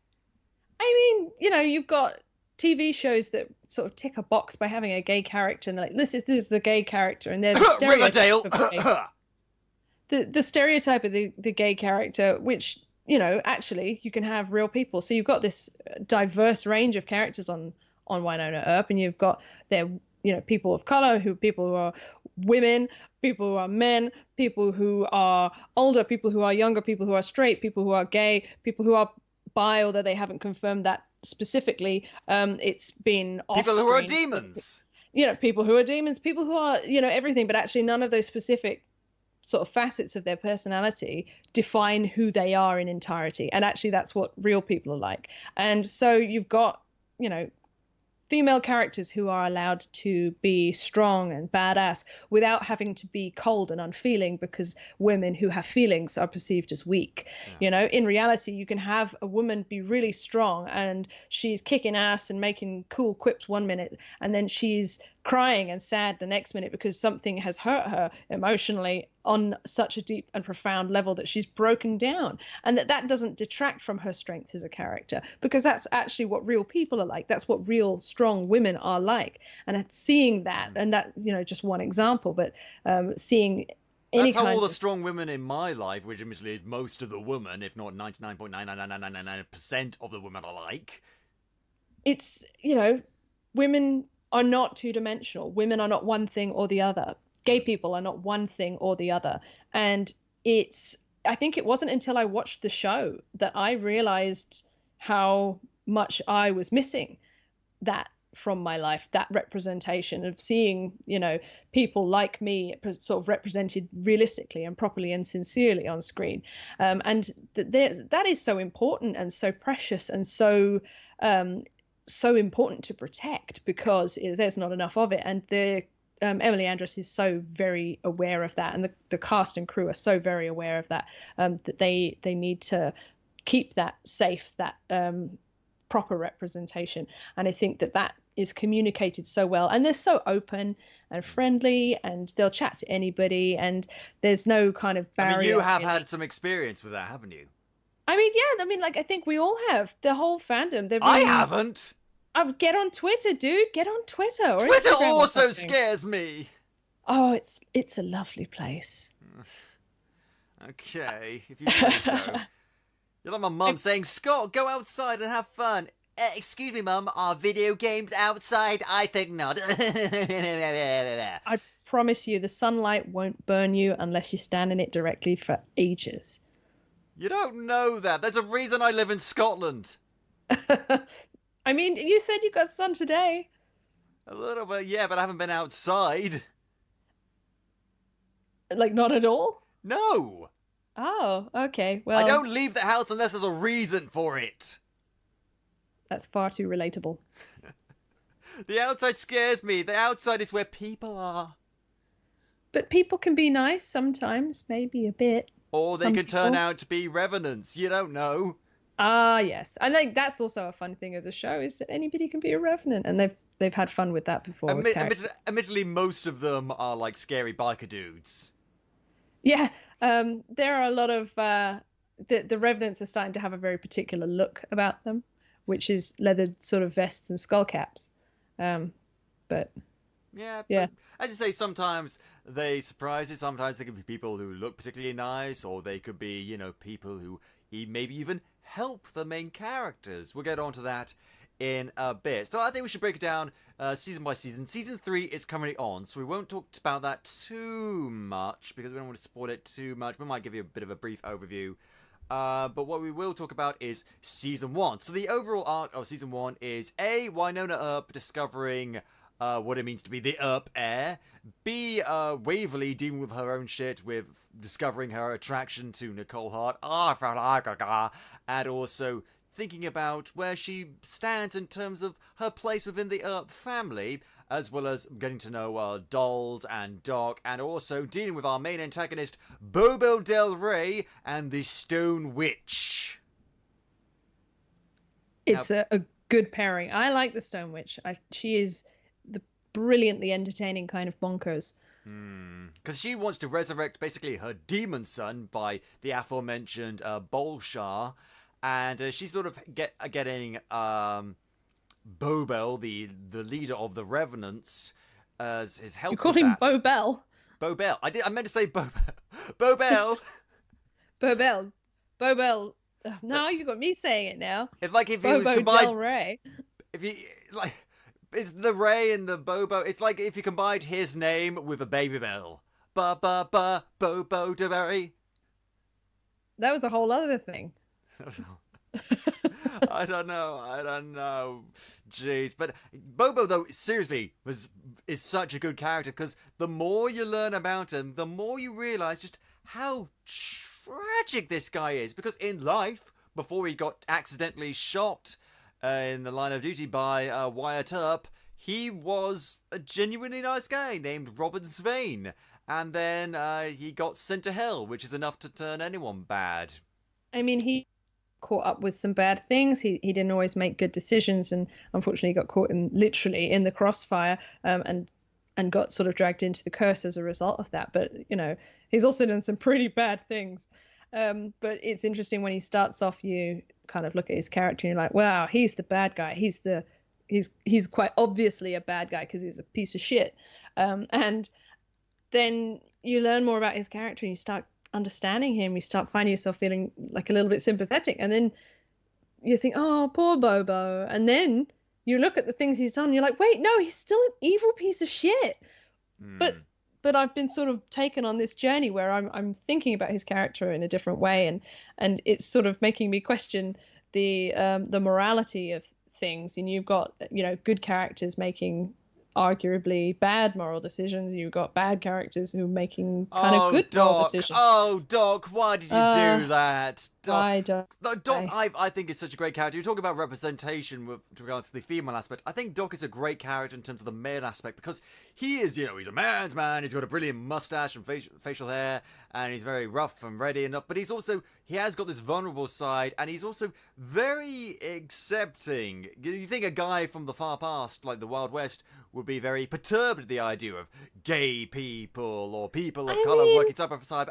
I mean, you've got TV shows that sort of tick a box by having a gay character, and they're like, this is the gay character, and there's Riverdale. The stereotype of the gay character, which actually you can have real people. So you've got this diverse range of characters on Wynonna Earp, and you've got their people of color, people who are women, people who are men, people who are older, people who are younger, people who are straight, people who are gay, people who are bi, although they haven't confirmed that specifically. It's been people who are demons. People who are demons, people who are everything, but actually none of those specific sort of facets of their personality define who they are in entirety. And actually that's what real people are like. And so you've got female characters who are allowed to be strong and badass without having to be cold and unfeeling, because women who have feelings are perceived as weak. In reality, you can have a woman be really strong and she's kicking ass and making cool quips one minute, and then she's crying and sad the next minute because something has hurt her emotionally on such a deep and profound level that she's broken down, and that doesn't detract from her strength as a character, because that's actually what real people are like. That's what real strong women are like. And seeing that, and that just one example, but seeing that's how all the strong women in my life, which admittedly is most of the women, if not 99.99999% of the women are like. It's women are not two-dimensional. Women are not one thing or the other. Gay people are not one thing or the other. And I think it wasn't until I watched the show that I realized how much I was missing that from my life, that representation of seeing, people like me sort of represented realistically and properly and sincerely on screen. And that is so important and so precious and so important to protect, because there's not enough of it. And Emily Andras is so very aware of that, and the cast and crew are so very aware of that, that they need to keep that safe, that proper representation. And I think that is communicated so well, and they're so open and friendly, and they'll chat to anybody, and there's no kind of barrier. I mean, you have had some experience with that, haven't you? I mean, yeah. I mean, I think we all have. The whole fandom. I haven't. Get on Twitter, dude. Get on Twitter. Or Twitter Instagram also scares me. Oh, it's a lovely place. Okay, if you say so. You're like my mum saying, Scott, go outside and have fun. Excuse me, Mum, are video games outside? I think not. I promise you, the sunlight won't burn you unless you stand in it directly for ages. You don't know that. There's a reason I live in Scotland. I mean, you said you got sun today. A little bit, yeah, but I haven't been outside. Like, not at all? No. Oh, okay. Well, I don't leave the house unless there's a reason for it. That's far too relatable. The outside scares me. The outside is where people are. But people can be nice sometimes, maybe a bit. Or they can turn out to be revenants. You don't know. Ah, yes. I think that's also a fun thing of the show, is that anybody can be a revenant, and they've had fun with that before. Admittedly, most of them are like scary biker dudes. Yeah, there are a lot of the revenants are starting to have a very particular look about them, which is leathered sort of vests and skull caps. But yeah. But, as you say, sometimes they surprise you. Sometimes they can be people who look particularly nice, or they could be, people who maybe even help the main characters. We'll get on to that in a bit. So I think we should break it down season by season. Season 3 is currently on, so we won't talk about that too much because we don't want to spoil it too much. We might give you a bit of a brief overview. But what we will talk about is Season 1. So the overall arc of Season 1 is A, Wynonna Earp discovering what it means to be the Earp heir. B, Waverly dealing with her own shit with discovering her attraction to Nicole Hart. And also thinking about where she stands in terms of her place within the Earp family, as well as getting to know Tooold and Doc, and also dealing with our main antagonist, Bobo Del Rey, and the Stone Witch. It's a good pairing. I like the Stone Witch. She is the brilliantly entertaining kind of bonkers. Because she wants to resurrect basically her demon son by the aforementioned Bolshar, and she's sort of getting Bobel, the leader of the Revenants, as his help. You call him Bobel? Bobel. I meant to say Bobel. Bobel. Now you got me saying it now. It's like if he was combined. Del Rey. If he like, it's the Ray and the Bobo. It's like if you combined his name with a Baby Bell. Bobo Del Rey. That was a whole other thing. I don't know. Jeez. But Bobo, though, seriously, is such a good character because the more you learn about him, the more you realise just how tragic this guy is. Because in life, before he got accidentally shot in the line of duty by Wyatt Earp, he was a genuinely nice guy named Robin Svein. And then he got sent to hell, which is enough to turn anyone bad. I mean, he caught up with some bad things. He didn't always make good decisions, and unfortunately got caught literally in the crossfire, and got sort of dragged into the curse as a result of that. But he's also done some pretty bad things. But it's interesting when he starts off, you kind of look at his character and you're like, wow, he's the bad guy. He's quite obviously a bad guy because he's a piece of shit. And then you learn more about his character and you start understanding him. You start finding yourself feeling like a little bit sympathetic, and then you think, oh, poor Bobo. And then you look at the things he's done and you're like, wait, no, he's still an evil piece of shit. But I've been sort of taken on this journey where I'm thinking about his character in a different way, and it's sort of making me question the morality of things. And you've got good characters making arguably bad moral decisions. You've got bad characters who are making kind of good moral decisions. Oh, Doc, why did you do that? Doc, I think is such a great character. You talk about representation with regards to the female aspect. I think Doc is a great character in terms of the male aspect because he is, he's a man's man. He's got a brilliant mustache and facial hair, and he's very rough and ready enough. But he has got this vulnerable side, and he's also very accepting. You think a guy from the far past, like the Wild West, would be very perturbed at the idea of gay people or people of colour working side by side,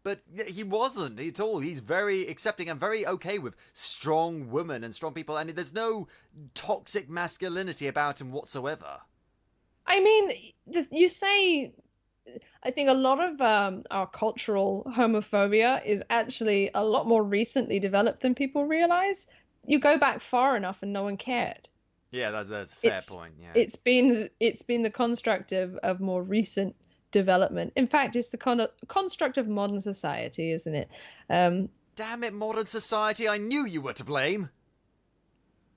but he wasn't at all. He's very accepting and very okay with strong women and strong people, and there's no toxic masculinity about him whatsoever. I mean, you say, I think a lot of our cultural homophobia is actually a lot more recently developed than people realise. You go back far enough and no one cared. Yeah, that's a fair point. Yeah, it's been the construct of more recent development. In fact, it's the construct of modern society, isn't it? Damn it, modern society! I knew you were to blame.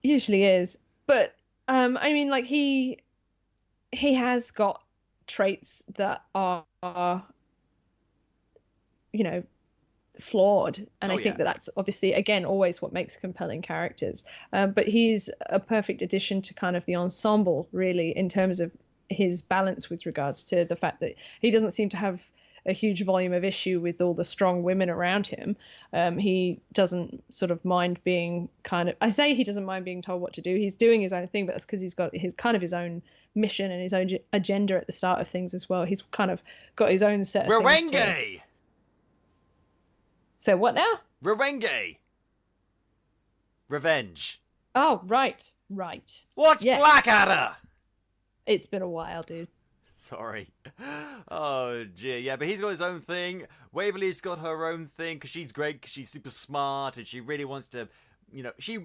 Usually is, but I mean, like he has got traits that are flawed, and I think that's obviously again always what makes compelling characters, but he's a perfect addition to kind of the ensemble, really, in terms of his balance with regards to the fact that he doesn't seem to have a huge volume of issue with all the strong women around him. He doesn't sort of mind being he doesn't mind being told what to do. He's doing his own thing, but that's because he's got his own mission and his own agenda at the start of things as well. He's kind of got his own set of things to... So what now? Rewenge. Revenge. Oh, right. Watch Blackadder! It's been a while, dude. Sorry. Oh, gee. Yeah, but he's got his own thing. Waverly's got her own thing because she's great, because she's super smart, and she really wants to she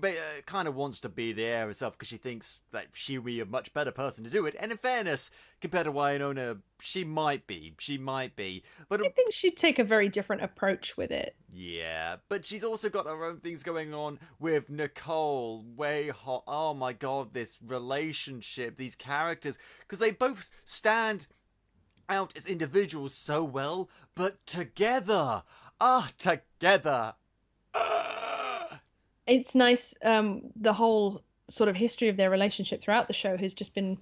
kind of wants to be the heir herself because she thinks that she would be a much better person to do it. And in fairness, compared to Wynonna, she might be. But I think she'd take a very different approach with it. Yeah, but she's also got her own things going on with Nicole. Way hot. Oh my god, this relationship, these characters, because they both stand out as individuals so well, but together. Together. It's nice. The whole sort of history of their relationship throughout the show has just been,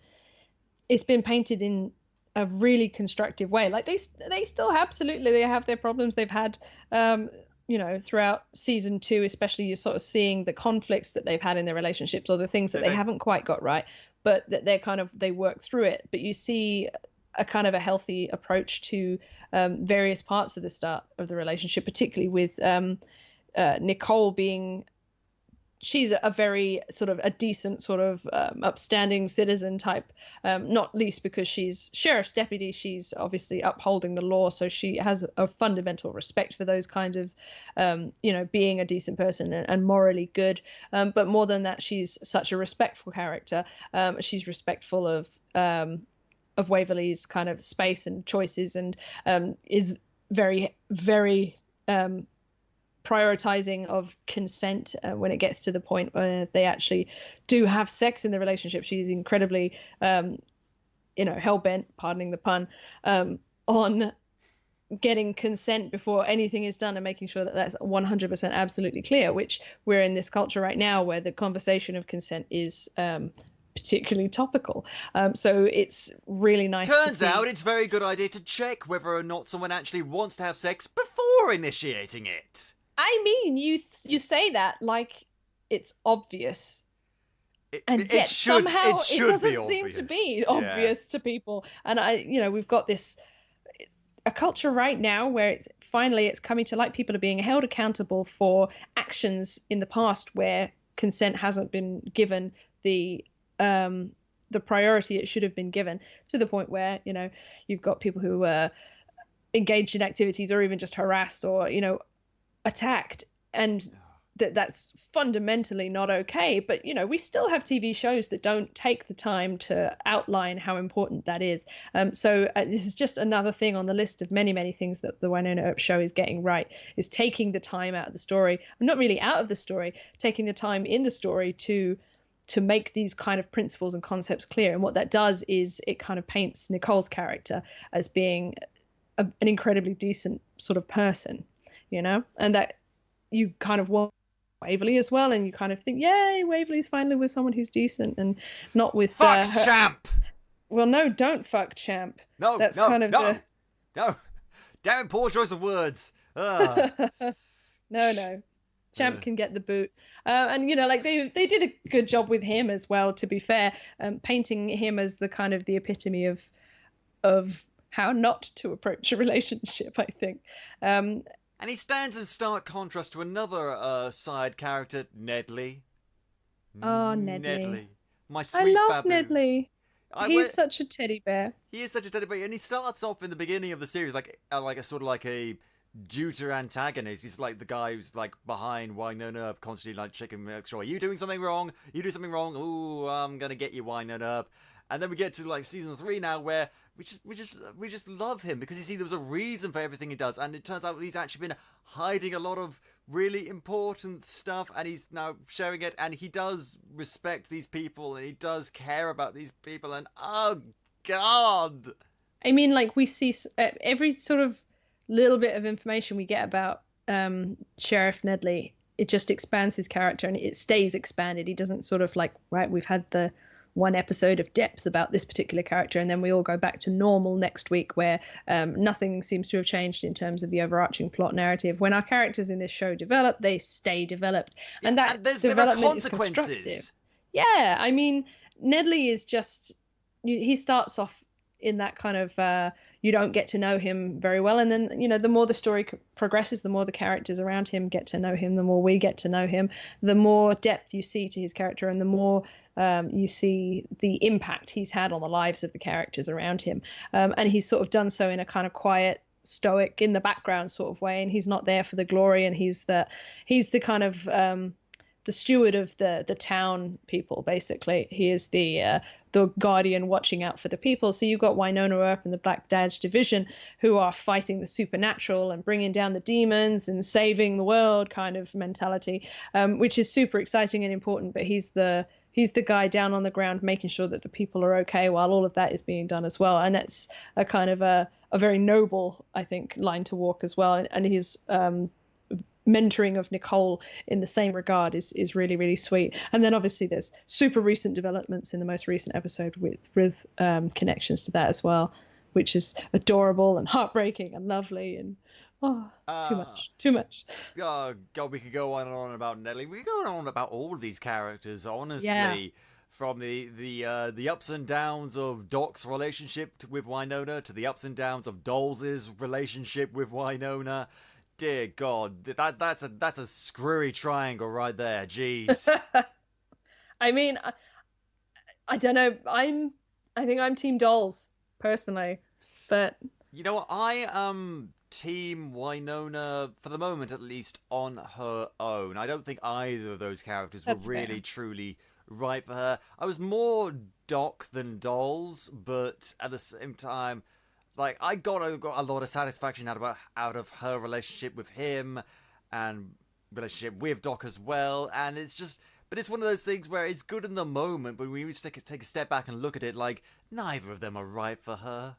it's been painted in a really constructive way. Like they still absolutely, they have their problems. They've had, throughout season 2, especially, you're sort of seeing the conflicts that they've had in their relationships or the things that they haven't quite got right, but that they work through it. But you see a kind of a healthy approach to various parts of the start of the relationship, particularly with Nicole being, she's a very sort of a decent sort of upstanding citizen type, not least because she's sheriff's deputy. She's obviously upholding the law, so she has a fundamental respect for those kinds of, being a decent person and morally good. But more than that, she's such a respectful character. She's respectful of Waverly's kind of space and choices, and is very, very prioritizing of consent when it gets to the point where they actually do have sex in the relationship. She's incredibly, hell-bent, pardoning the pun, on getting consent before anything is done and making sure that that's 100% absolutely clear, which we're in this culture right now where the conversation of consent is particularly topical. So it's really nice. Turns out it's a very good idea to check whether or not someone actually wants to have sex before initiating it. I mean, you say that like it's obvious, and yet somehow it doesn't seem to be obvious to people. And we've got a culture right now where it's coming to light. People are being held accountable for actions in the past where consent hasn't been given the priority it should have been given, to the point where you've got people who are engaged in activities or even just harassed or attacked, and that's fundamentally not okay. But we still have TV shows that don't take the time to outline how important that is. So this is just another thing on the list of many, many things that the Wynonna Earp show is getting right, is taking the time out of the story, not really out of the story, taking the time in the story to make these kind of principles and concepts clear. And what that does is it kind of paints Nicole's character as being an incredibly decent sort of person, and that you kind of want Waverly as well, and you kind of think, yay, Waverly's finally with someone who's decent and not with fuck Champ. Well, no, don't fuck Champ. No, that's no, kind of no, no. Damn it, poor choice of words. No. Champ can get the boot. And they did a good job with him as well, to be fair, painting him as the kind of the epitome of how not to approach a relationship, I think. And he stands in stark contrast to another side character, Nedley. Oh, Nedley. My sweet I love baboon. Nedley. He's such a teddy bear. He is such a teddy bear, and he starts off in the beginning of the series like a sort of like a deuter antagonist. He's like the guy who's like behind Wynonna Earp, constantly like checking, make sure, are you doing something wrong? You do something wrong? Ooh, I'm gonna get you, Wynonna Earp. And then we get to like season 3 now, where we just love him because you see there was a reason for everything he does, and it turns out he's actually been hiding a lot of really important stuff, and he's now sharing it, and he does respect these people, and he does care about these people, and oh god, I mean, like, we see every sort of little bit of information we get about Sheriff Nedley, it just expands his character, and it stays expanded. He doesn't sort of like, right, we've had the one episode of depth about this particular character, and then we all go back to normal next week, where nothing seems to have changed in terms of the overarching plot narrative. When our characters in this show develop, they stay developed, and that development is constructive. Yeah, I mean, Nedley is just, he starts off in that kind of you don't get to know him very well, and then the more the story progresses, the more the characters around him get to know him, the more we get to know him, the more depth you see to his character, and the more you see the impact he's had on the lives of the characters around him, and he's sort of done so in a kind of quiet, stoic, in the background sort of way, and he's not there for the glory, and he's the kind of the steward of the town people. Basically, he is the guardian watching out for the people. So you've got Wynonna Earp and the Black Badge Division, who are fighting the supernatural and bringing down the demons and saving the world kind of mentality, which is super exciting and important. But he's the guy down on the ground making sure that the people are okay while all of that is being done as well. And that's a kind of a very noble, I think, line to walk as well. And his mentoring of Nicole in the same regard is really, really sweet. And then obviously there's super recent developments in the most recent episode with connections to that as well, which is adorable and heartbreaking and lovely and too much. Oh God, we could go on and on about Nelly. We could go on and on about all of these characters, honestly. Yeah. From the ups and downs of Doc's relationship with Wynonna to the ups and downs of Dolls' relationship with Wynonna. Dear God, that's a screwy triangle right there. Jeez. I mean, I don't know. I think I'm Team Dolls personally, but you know what? I am Team Wynonna for the moment, at least on her own. I don't think either of those characters were really truly right for her. I was more Doc than Dolls, but at the same time, like, I got a lot of satisfaction out of her relationship with him and relationship with Doc as well. And it's just, but it's one of those things where it's good in the moment, but when you take a step back and look at it, like, neither of them are right for her.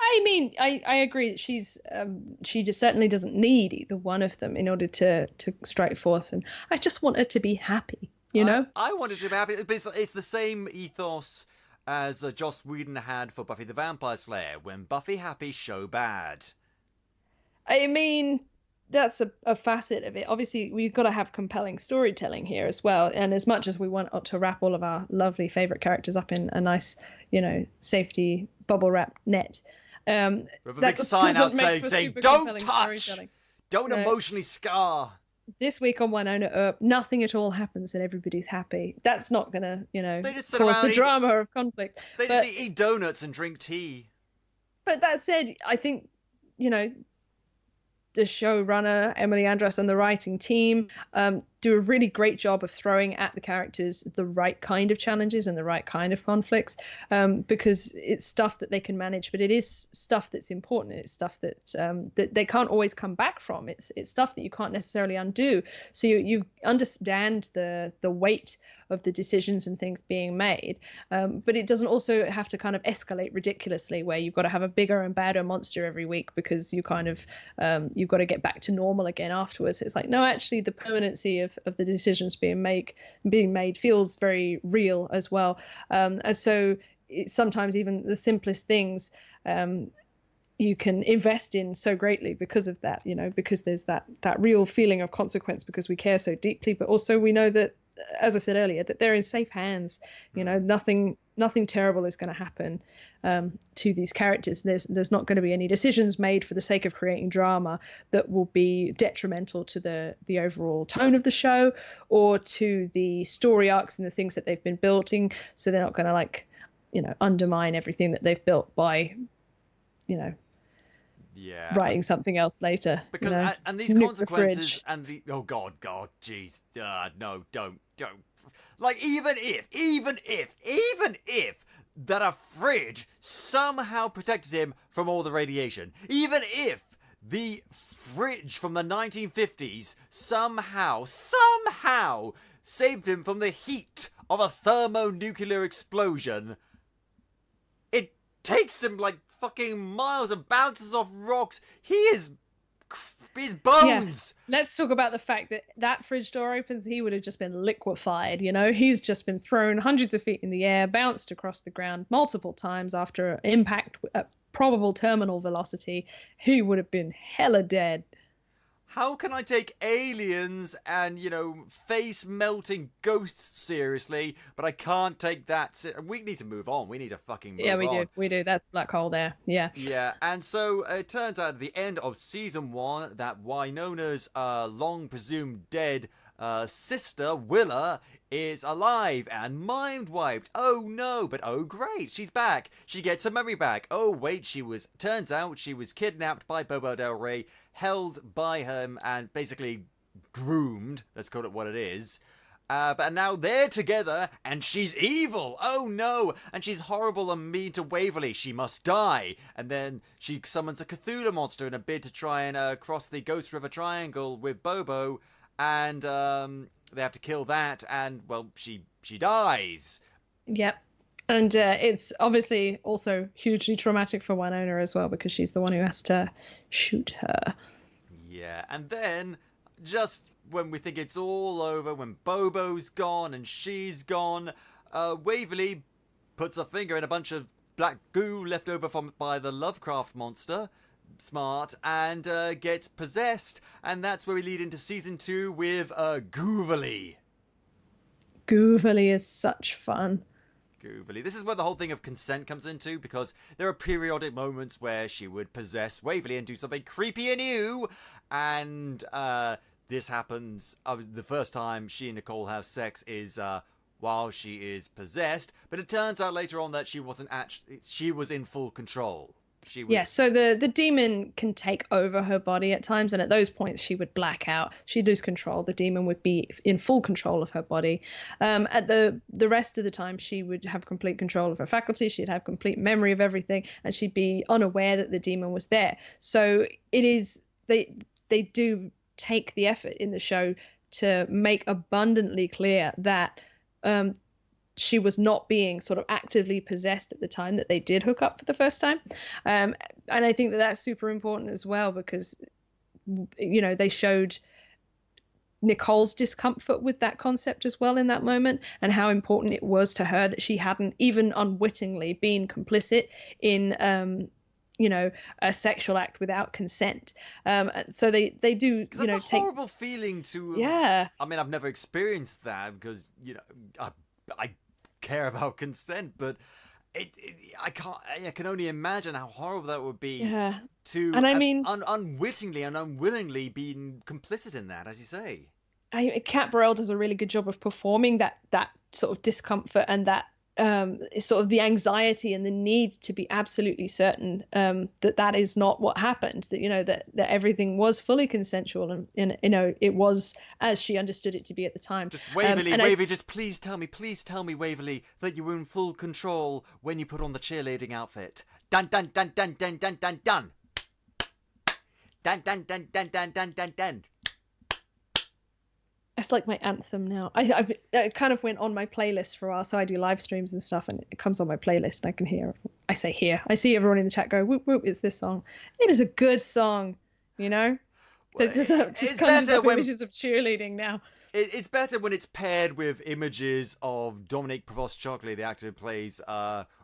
I mean, I agree that she just certainly doesn't need either one of them in order to strike forth. And I just want her to be happy, you know? I wanted to be happy. It's the same ethos as Joss Whedon had for Buffy the Vampire Slayer. When Buffy happy, show bad. I mean, that's a facet of it. Obviously, we've got to have compelling storytelling here as well. And as much as we want to wrap all of our lovely favourite characters up in a nice, safety bubble wrap net. With a big sign out saying don't touch! Don't emotionally scar! This week on Wynonna Earp, nothing at all happens and everybody's happy. That's not going to, cause the drama of conflict. They just eat donuts and drink tea. But that said, I think, the showrunner, Emily Andras, and the writing team do a really great job of throwing at the characters the right kind of challenges and the right kind of conflicts, because it's stuff that they can manage, but it is stuff that's important. It's stuff that they can't always come back from. It's stuff that you can't necessarily undo. So you understand the weight of the decisions and things being made, but it doesn't also have to kind of escalate ridiculously where you've got to have a bigger and badder monster every week because you kind of you've got to get back to normal again afterwards. It's like, no, actually the permanency of the decisions being made feels very real as well, and so sometimes even the simplest things you can invest in so greatly because of that, because there's that real feeling of consequence because we care so deeply, but also we know that, as I said earlier, that they're in safe hands. Nothing terrible is going to happen to these characters. There's not going to be any decisions made for the sake of creating drama that will be detrimental to the overall tone of the show or to the story arcs and the things that they've been building. So they're not going to undermine everything that they've built by writing something else later. Because and these consequences and the God, jeez, no, don't. Like even if that a fridge somehow protected him from all the radiation, even if the fridge from the 1950s somehow saved him from the heat of a thermonuclear explosion, it takes him like fucking miles and bounces off rocks. His bones. Yeah. Let's talk about the fact that fridge door opens. He would have just been liquefied. He's just been thrown hundreds of feet in the air, bounced across the ground multiple times after impact at probable terminal velocity. He would have been hella dead. How can I take aliens and, face-melting ghosts seriously, but I can't take that We need to move on. We need to fucking move on. Yeah, we do. That's black hole there. Yeah. Yeah, and so it turns out at the end of season 1 that Wynonna's long-presumed dead sister, Willa, is alive and mind-wiped. Oh no, but oh great, she's back. She gets her memory back. Oh wait, turns out she was kidnapped by Bobo Del Rey, held by him and basically groomed. Let's call it what it is. But now they're together, and she's evil. Oh no! And she's horrible and mean to Waverly. She must die. And then she summons a Cthulhu monster in a bid to try and cross the Ghost River Triangle with Bobo. And they have to kill that. And well, she dies. Yep. And it's obviously also hugely traumatic for Wynonna as well, because she's the one who has to shoot her. Yeah, and then just when we think it's all over, when Bobo's gone and she's gone, Waverly puts her finger in a bunch of black goo left over by the Lovecraft monster, smart, and gets possessed. And that's where we lead into season 2 with Gooverly. Gooverly is such fun. Gooverly. This is where the whole thing of consent comes into, because there are periodic moments where she would possess Waverly and do something creepy and new, and this happens. The first time she and Nicole have sex is while she is possessed, but it turns out later on that she wasn't actually. She was in full control. She was... Yeah, so the demon can take over her body at times, and at those points she would black out. She'd lose control. The demon would be in full control of her body. At the rest of the time, she would have complete control of her faculties. She'd have complete memory of everything, and she'd be unaware that the demon was there. So it is they do take the effort in the show to make abundantly clear that she was not being sort of actively possessed at the time that they did hook up for the first time. And I think that that's super important as well, because, you know, they showed Nicole's discomfort with that concept as well in that moment, and how important it was to her that she hadn't even unwittingly been complicit in you know, a sexual act without consent. So they do, you know, take a horrible feeling to. Yeah. I mean, I've never experienced that because, you know, I care about consent, but I can only imagine how horrible that would be. Yeah. To, and I mean, unwittingly and unwillingly being complicit in that, as you say. Cat Burrell does a really good job of performing that sort of discomfort and that sort of the anxiety and the need to be absolutely certain that is not what happened, that, you know, that everything was fully consensual, and you know, it was as she understood it to be at the time. Just Waverly, just please tell me, Waverly, that you were in full control when you put on the cheerleading outfit. Dun dun dun dun dun dun dun dun. Dun dun dun dun dun dun dun dun. It's like my anthem now. I kind of went on my playlist for a while, so I do live streams and stuff, and it comes on my playlist, and I can hear. I see everyone in the chat go, "Whoop whoop!" It's this song. It is a good song, you know. Well, just conjures up images of cheerleading now. It's better when it's paired with images of Dominique Provost-Chockley, the actor who plays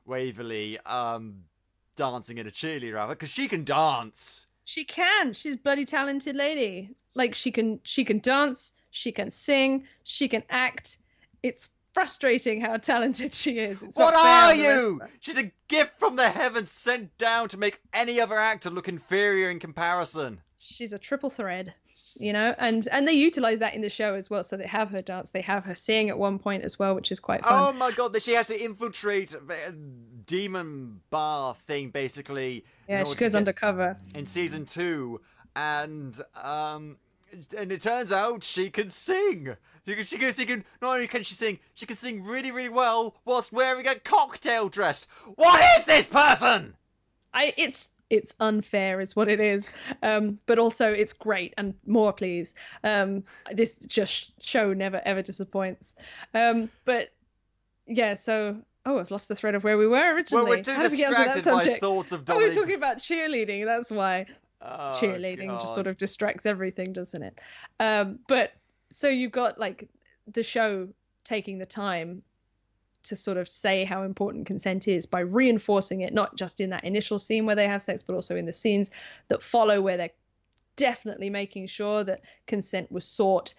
Waverly, dancing in a cheerleader outfit, because she can dance. She can. She's a bloody talented lady. Like she can dance. She can sing, she can act. It's frustrating how talented she is. What are you? She's a gift from the heavens sent down to make any other actor look inferior in comparison. She's a triple thread, you know, and they utilize that in the show as well. So they have her dance, they have her sing at one point as well, which is quite fun. Oh my god, that she has to infiltrate a demon bar thing, basically. Yeah, she goes undercover in season 2, and it turns out she can sing. She can. Not only can she sing really, really well whilst wearing a cocktail dress. What is this person? It's unfair, is what it is. But also it's great, and more please. This just show never ever disappoints. But yeah, so I've lost the thread of where we were originally. Well, we're too distracted by thoughts of Dominic. We're talking about cheerleading. That's why. Cheerleading just sort of distracts everything, doesn't it? But so you've got like the show taking the time to sort of say how important consent is by reinforcing it, not just in that initial scene where they have sex, but also in the scenes that follow, where they're definitely making sure that consent was sought,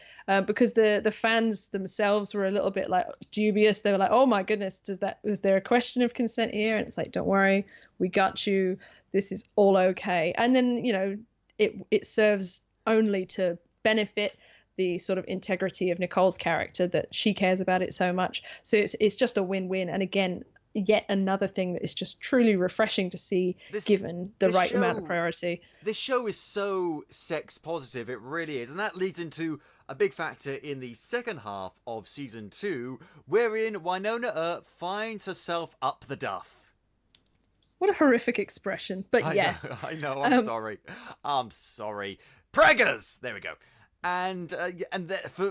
because the fans themselves were a little bit like dubious. They were like, oh my goodness, was there a question of consent here? And it's like, don't worry, we got you. This is all okay. And then, you know, it serves only to benefit the sort of integrity of Nicole's character, that she cares about it so much. So it's just a win-win. And again, yet another thing that is just truly refreshing to see, given the right amount of priority. This show is so sex positive, it really is, and that leads into a big factor in the second half of season 2, wherein Wynonna Earp finds herself up the duff. What a horrific expression, but yes. I know, I'm sorry. I'm sorry. Preggers! There we go.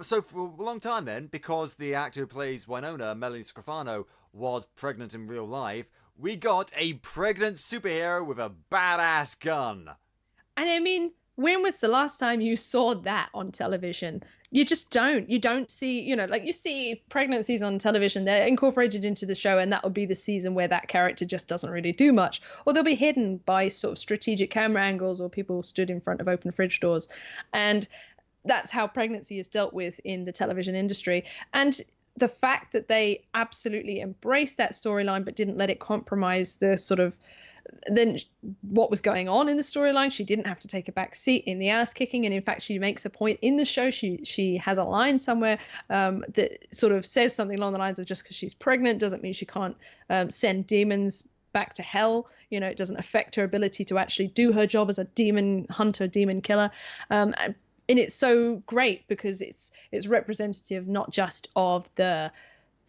So for a long time then, because the actor who plays Wynonna, Melanie Scrofano, was pregnant in real life, we got a pregnant superhero with a badass gun. And I mean, when was the last time you saw that on television? You just don't. You don't see, you see pregnancies on television, they're incorporated into the show, and that would be the season where that character just doesn't really do much. Or they'll be hidden by sort of strategic camera angles, or people stood in front of open fridge doors. And that's how pregnancy is dealt with in the television industry. And the fact that they absolutely embraced that storyline but didn't let it compromise the sort of then what was going on in the storyline. She didn't have to take a back seat in the ass kicking, and in fact she makes a point in the show. She has a line somewhere that sort of says something along the lines of, just because she's pregnant doesn't mean she can't send demons back to hell. It doesn't affect her ability to actually do her job as a demon hunter, demon killer. And it's so great because it's representative not just of the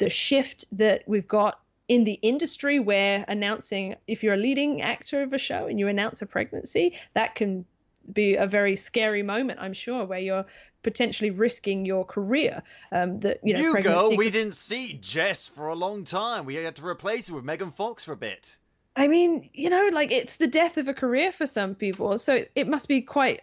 shift that we've got in the industry, where announcing, if you're a leading actor of a show and you announce a pregnancy, that can be a very scary moment, I'm sure, where you're potentially risking your career. We didn't see Jess for a long time. We had to replace her with Megan Fox for a bit. I mean, it's the death of a career for some people, so it must be quite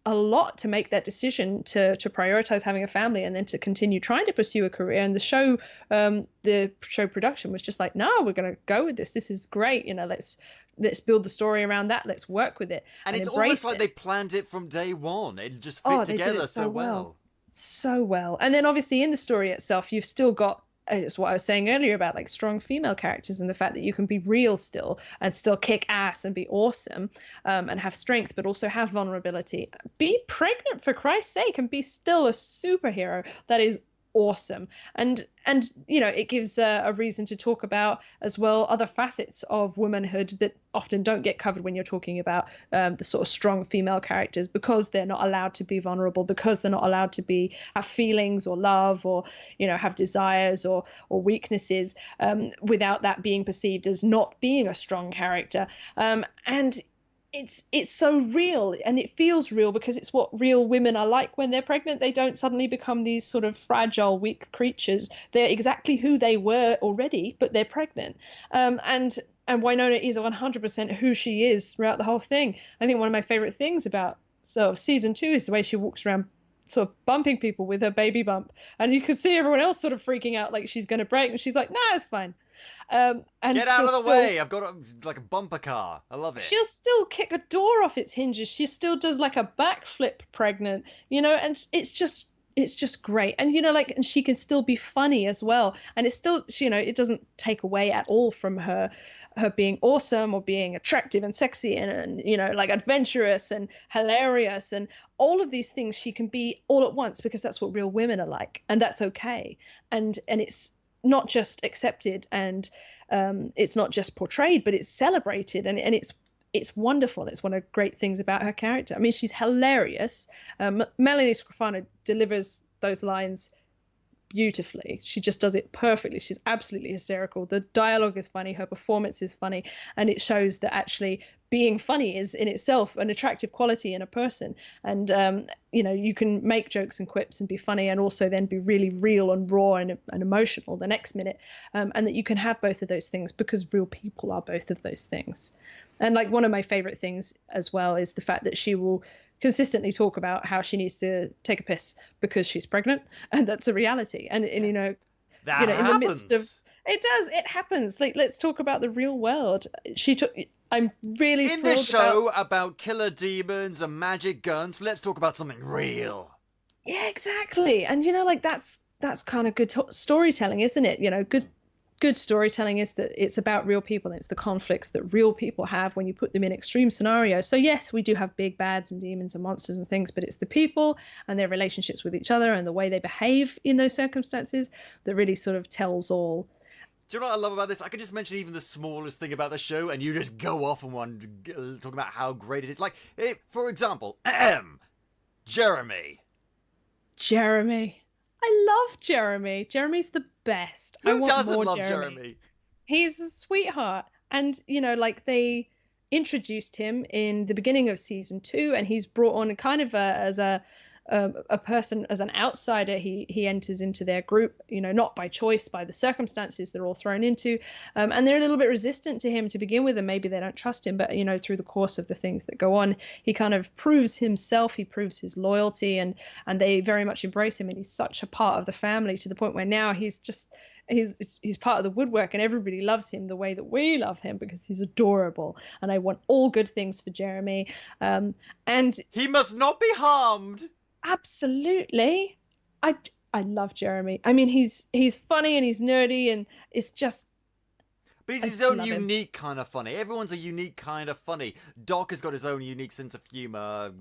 a lot to make that decision to prioritize having a family and then to continue trying to pursue a career. And the show production was just like, no, we're going to go with this. This is great. Let's build the story around that. Let's work with it. And it's almost like they planned it from day one. It just fit together so well. So well. And then obviously in the story itself, you've still got, it's what I was saying earlier about like strong female characters, and the fact that you can be real still and still kick ass and be awesome, and have strength, but also have vulnerability. Be pregnant, for Christ's sake, and be still a superhero. That is awesome. And it gives a reason to talk about as well other facets of womanhood that often don't get covered when you're talking about the sort of strong female characters, because they're not allowed to be vulnerable, because they're not allowed to have feelings or love or have desires or weaknesses, without that being perceived as not being a strong character. And it's so real, and it feels real because it's what real women are like when they're pregnant. They don't suddenly become these sort of fragile, weak creatures. They're exactly who they were already, but they're pregnant. And Wynonna is 100% who she is throughout the whole thing. I think one of my favorite things about season 2 is the way she walks around sort of bumping people with her baby bump, and you can see everyone else sort of freaking out like she's going to break, and she's like, nah, it's fine. And get out of the way, I've got a bumper car. I love it. She'll still kick a door off its hinges. She still does like a backflip pregnant, and it's just great. And and she can still be funny as well, and it's still, it doesn't take away at all from her being awesome or being attractive and sexy and like adventurous and hilarious and all of these things. She can be all at once, because that's what real women are like, and that's okay. And it's not just accepted, and it's not just portrayed, but it's celebrated, and it's wonderful. It's one of the great things about her character. I mean, she's hilarious. Melanie Scrofano delivers those lines beautifully. She just does it perfectly. She's absolutely hysterical. The dialogue is funny, her performance is funny, and it shows that actually being funny is in itself an attractive quality in a person. And you can make jokes and quips and be funny, and also then be really real and raw and emotional the next minute, and that you can have both of those things, because real people are both of those things. And like one of my favorite things as well is the fact that she will consistently talk about how she needs to take a piss because she's pregnant, and that's a reality. And in the midst of it happens. Like, let's talk about the real world. I'm really in this show about killer demons and magic guns. Let's talk about something real. Yeah, exactly. And that's kind of good storytelling, isn't it? Good storytelling is that it's about real people, and it's the conflicts that real people have when you put them in extreme scenarios. So yes, we do have big bads and demons and monsters and things, but it's the people and their relationships with each other and the way they behave in those circumstances that really sort of tells all. Do you know what I love about this? I could just mention even the smallest thing about the show, and you just go off on one talking about how great it is. Like, for example, Jeremy. Jeremy. I love Jeremy. Jeremy's the best. I Who want doesn't more love Jeremy. Jeremy? He's a sweetheart. And, like they introduced him in the beginning of season 2, and he's brought on kind of as a person, as an outsider. He enters into their group, not by choice, by the circumstances they're all thrown into, and they're a little bit resistant to him to begin with, and maybe they don't trust him, but through the course of the things that go on, he kind of proves himself, he proves his loyalty, and they very much embrace him, and he's such a part of the family, to the point where now he's part of the woodwork, and everybody loves him the way that we love him, because he's adorable, and I want all good things for Jeremy, and he must not be harmed. Absolutely. I love Jeremy. I mean, he's funny and he's nerdy, and it's just... But he's his own unique kind of funny. Everyone's a unique kind of funny. Doc has got his own unique sense of humour.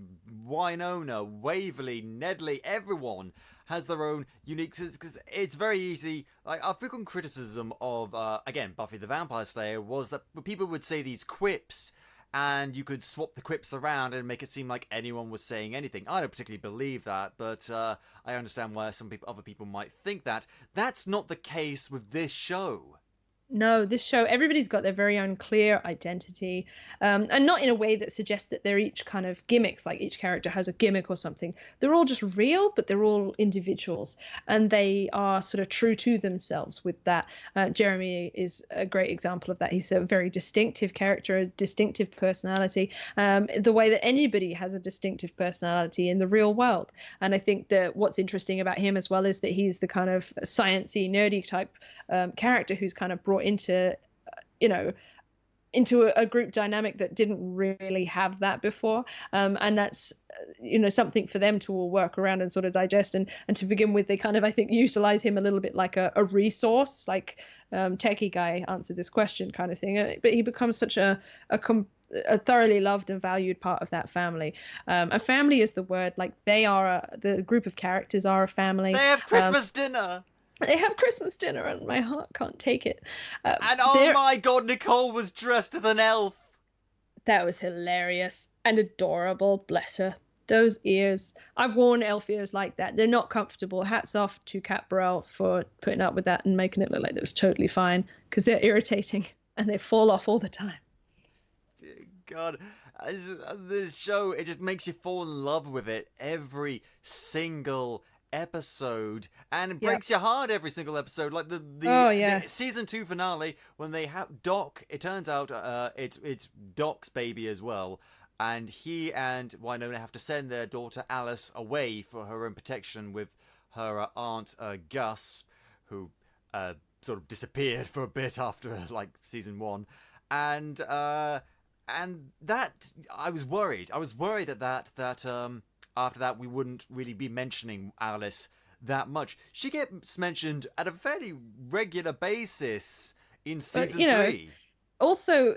Wynonna, Waverly, Nedley, everyone has their own unique sense, because it's very easy. Like, our frequent criticism of, again, Buffy the Vampire Slayer was that people would say these quips, and you could swap the quips around and make it seem like anyone was saying anything. I don't particularly believe that, but I understand why other people might think that. That's not the case with this show. No, this show, everybody's got their very own clear identity, and not in a way that suggests that they're each kind of gimmicks, like each character has a gimmick or something. They're all just real, but they're all individuals, and they are sort of true to themselves with that. Jeremy is a great example of that. He's a very distinctive character, a distinctive personality, the way that anybody has a distinctive personality in the real world. And I think that what's interesting about him as well is that he's the kind of sciencey, nerdy type character who's kind of brought into a group dynamic that didn't really have that before, and that's something for them to all work around and sort of digest, and to begin with, they kind of, I think, utilize him a little bit like a resource, like techie guy, answer this question kind of thing, but he becomes such a thoroughly loved and valued part of that family. A family is the word. Like, the group of characters are a family. They have Christmas dinner. They have Christmas dinner, and my heart can't take it. And oh my god, Nicole was dressed as an elf. That was hilarious and adorable. Bless her. Those ears. I've worn elf ears like that. They're not comfortable. Hats off to Cat Burrell for putting up with that and making it look like it was totally fine, because they're irritating and they fall off all the time. Dear God. This show, it just makes you fall in love with it every single episode, and it breaks your heart every single episode. Like the season 2 finale, when they have Doc, it turns out it's Doc's baby as well, and he and Wynonna have to send their daughter Alice away for her own protection with her aunt Gus, who sort of disappeared for a bit after like season 1, and that I was worried that after that, we wouldn't really be mentioning Alice that much. She gets mentioned at a fairly regular basis in season 3. Also,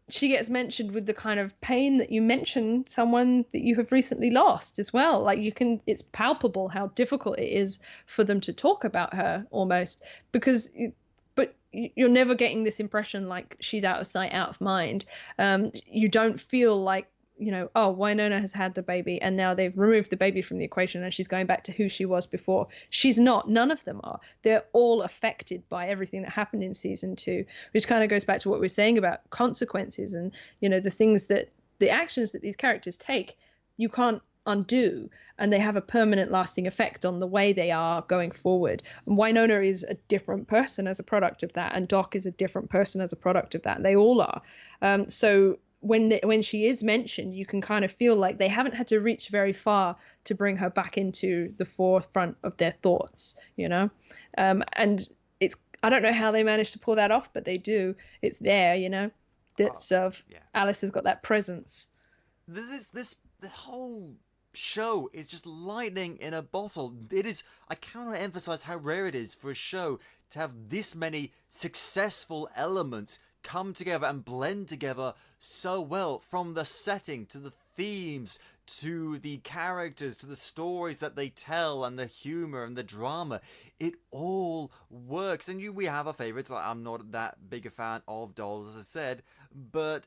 she gets mentioned with the kind of pain that you mention someone that you have recently lost as well. Like, it's palpable how difficult it is for them to talk about her, almost, because... But you're never getting this impression like she's out of sight, out of mind. You don't feel like, Wynonna has had the baby and now they've removed the baby from the equation and she's going back to who she was before. She's not. None of them are. They're all affected by everything that happened in season 2, which kind of goes back to what we were saying about consequences and, the actions that these characters take, you can't undo, and they have a permanent lasting effect on the way they are going forward. And Wynonna is a different person as a product of that, and Doc is a different person as a product of that. They all are. So when she is mentioned, you can kind of feel like they haven't had to reach very far to bring her back into the forefront of their thoughts, and it's, I don't know how they managed to pull that off, but they do. It's there, Alice has got that presence. The whole show is just lightning in a bottle. It is, I cannot emphasize how rare it is for a show to have this many successful elements come together and blend together so well, from the setting to the themes to the characters, to the stories that they tell, and the humor and the drama. It all works. And we have our favorites. Like, I'm not that big a fan of Dolls, as I said, but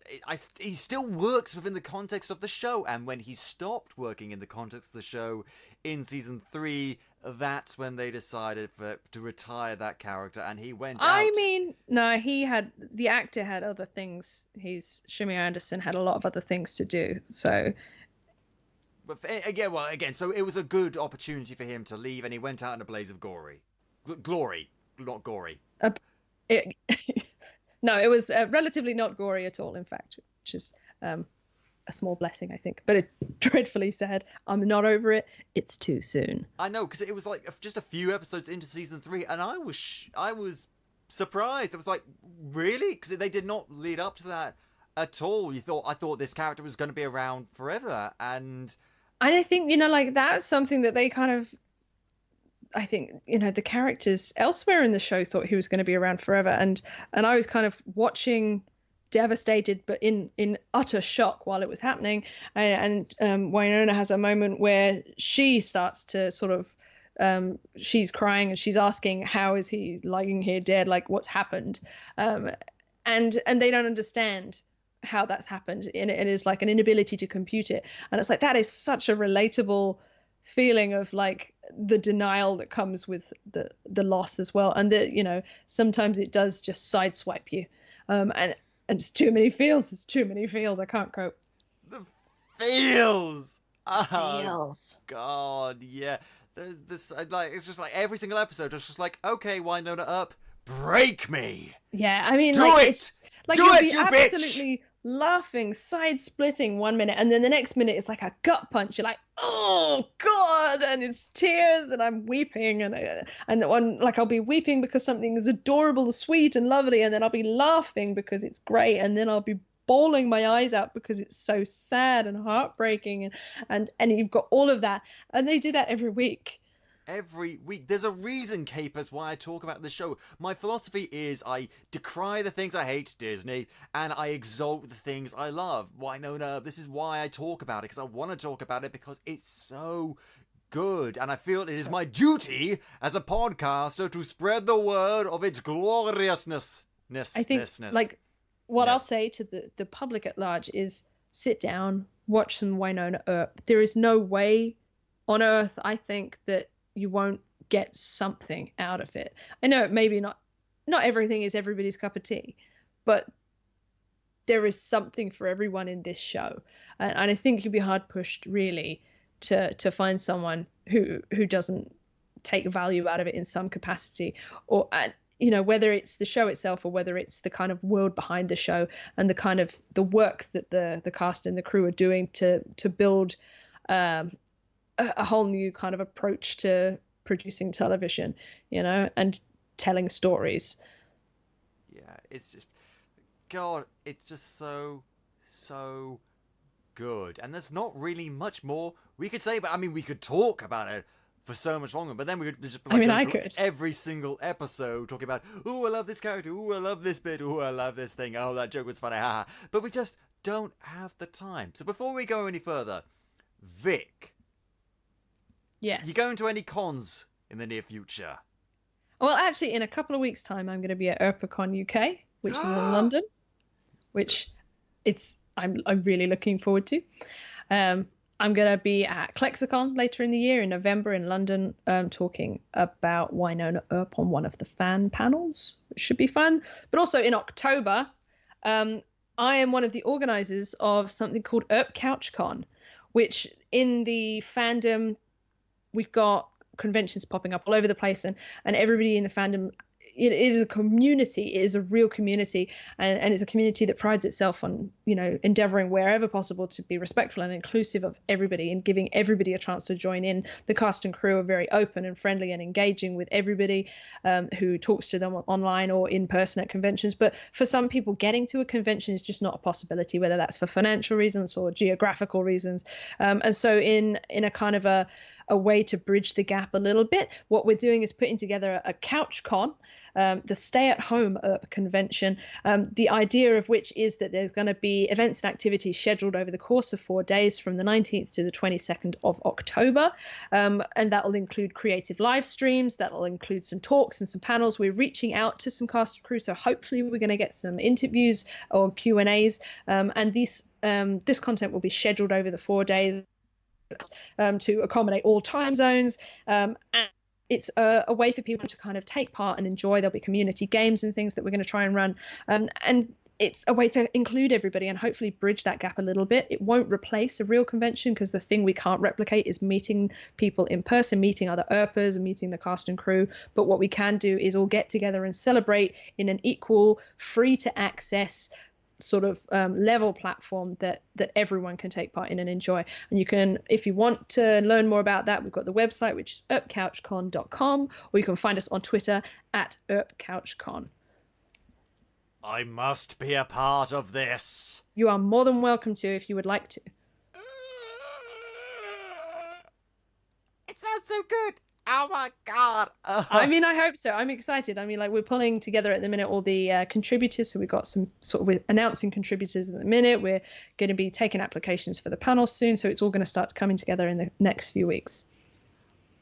he still works within the context of the show. And when he stopped working in the context of the show in season 3, that's when they decided to retire that character, and he went out. I mean, no, the actor had other things. Shimmy Anderson had a lot of other things to do, so. But again, so it was a good opportunity for him to leave, and he went out in a blaze of glory, not gory. No, it was relatively not gory at all, in fact, which is a small blessing, I think. But it's dreadfully sad. I'm not over it. It's too soon. I know, because it was like just a few episodes into season 3, and I was surprised. I was like, really? Because they did not lead up to that at all. I thought this character was going to be around forever, and I think, like, that's something that they kind of, I think, the characters elsewhere in the show thought he was going to be around forever. And I was kind of watching, devastated, but in utter shock while it was happening. And Wynonna has a moment where she starts to sort of, she's crying and she's asking, how is he lying here dead? Like, what's happened? And they don't understand how that's happened, and it is like an inability to compute it. And it's like, that is such a relatable feeling of like the denial that comes with the loss as well, and that sometimes it does just sideswipe you, and it's too many feels. It's too many feels. I can't cope. The feels. Feels. God, yeah. There's this, like, it's just like every single episode it's just like, okay, Wynonna Earp, break me. Yeah, I mean, do like, it. it's like do you'll it, be you absolutely bitch. Laughing, side splitting 1 minute, and then the next minute it's like a gut punch. You're like, oh god, and it's tears, and I'm weeping, and one, like, I'll be weeping because something is adorable, sweet, and lovely, and then I'll be laughing because it's great, and then I'll be bawling my eyes out because it's so sad and heartbreaking, and you've got all of that, and they do that every week. Every week. There's a reason, Capers, why I talk about the show. My philosophy is I decry the things I hate, Disney, and I exalt the things I love. Wynonna, this is why I talk about it, because I want to talk about it because it's so good, and I feel it is my duty as a podcaster to spread the word of its gloriousness. I think, like, what I'll say to the public at large is sit down, watch some Wynonna Earp. There is no way on earth, I think, that you won't get something out of it. I know maybe not everything is everybody's cup of tea, but there is something for everyone in this show, and I think you'd be hard pushed really to find someone who doesn't take value out of it in some capacity, or whether it's the show itself or whether it's the kind of world behind the show and the kind of the work that the cast and the crew are doing to build a whole new kind of approach to producing television, and telling stories. Yeah, it's just, God, it's just so good. And there's not really much more we could say, but I mean, we could talk about it for so much longer, but then we could just, like, I could every single episode talking about, oh, I love this character, oh, I love this bit, oh, I love this thing, oh, that joke was funny, haha. But we just don't have the time. So before we go any further, Vic, yes, you going to any cons in the near future? Well, actually, in a couple of weeks' time, I'm going to be at EarperCon UK, which is in London, which I'm really looking forward to. I'm going to be at Clexicon later in the year in November in London, talking about Wynonna Earp on one of the fan panels, which should be fun. But also in October, I am one of the organisers of something called Earp CouchCon, which in the fandom, we've got conventions popping up all over the place, and everybody in the fandom, it is a community. It is a real community, and it's a community that prides itself on, endeavoring wherever possible to be respectful and inclusive of everybody and giving everybody a chance to join in. The cast and crew are very open and friendly and engaging with everybody who talks to them online or in person at conventions. But for some people, getting to a convention is just not a possibility, whether that's for financial reasons or geographical reasons. And so in a kind of a a way to bridge the gap a little bit. What we're doing is putting together a couch con, the stay-at-home convention, the idea of which is that there's going to be events and activities scheduled over the course of 4 days from the 19th to the 22nd of October, and that will include creative live streams, that will include some talks and some panels. We're reaching out to some cast and crew, so hopefully we're going to get some interviews or Q&As, and this content will be scheduled over the 4 days to accommodate all time zones, and it's a way for people to kind of take part and enjoy. There'll be community games and things that we're going to try and run, and it's a way to include everybody and hopefully bridge that gap a little bit. It won't replace a real convention, because the thing we can't replicate is meeting people in person, meeting other Earpers and meeting the cast and crew. But what we can do is all get together and celebrate in an equal, free to access sort of level platform that everyone can take part in and enjoy. And you can, if you want to learn more about that, we've got the website, which is earpcouchcon.com, or you can find us on Twitter at earpcouchcon. I must be a part of this. You are more than welcome to if you would like to. It sounds so good. Oh my god. I mean, I hope so. I'm excited. I mean, like, we're pulling together at the minute all the contributors. So we've got some we're announcing contributors at the minute. We're going to be taking applications for the panel soon. So it's all going to start coming together in the next few weeks.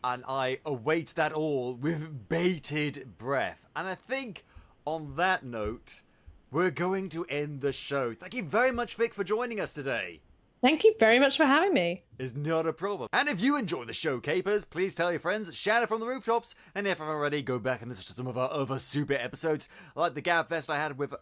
And I await that all with bated breath. And I think on that note, we're going to end the show. Thank you very much, Vic, for joining us today. Thank you very much for having me. It's not a problem. And if you enjoy the show, Capers, please tell your friends, shout it from the rooftops, and if I've already, go back and listen to some of our other super episodes, like the Gab Fest I had with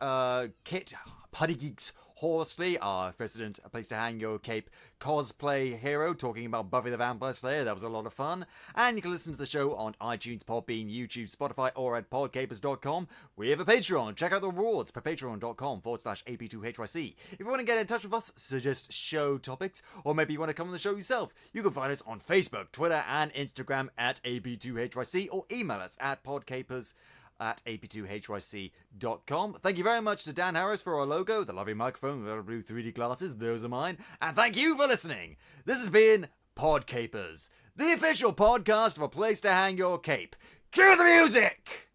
Kit, Putty Geeks Horsley, our resident Place to Hang Your Cape cosplay hero, talking about Buffy the Vampire Slayer. That was a lot of fun. And you can listen to the show on iTunes, Podbean, YouTube, Spotify, or at PodCapers.com. We have a Patreon. Check out the rewards per patreon.com/AP2HYC. If you want to get in touch with us, suggest show topics, or maybe you want to come on the show yourself, you can find us on Facebook, Twitter, and Instagram at AP2HYC, or email us at PodCapers at ap2hyc.com. Thank you very much to Dan Harris for our logo, the lovely microphone with our blue 3D glasses, those are mine, and thank you for listening. This has been PodCapers, the official podcast of A Place to Hang Your Cape. Cue the music!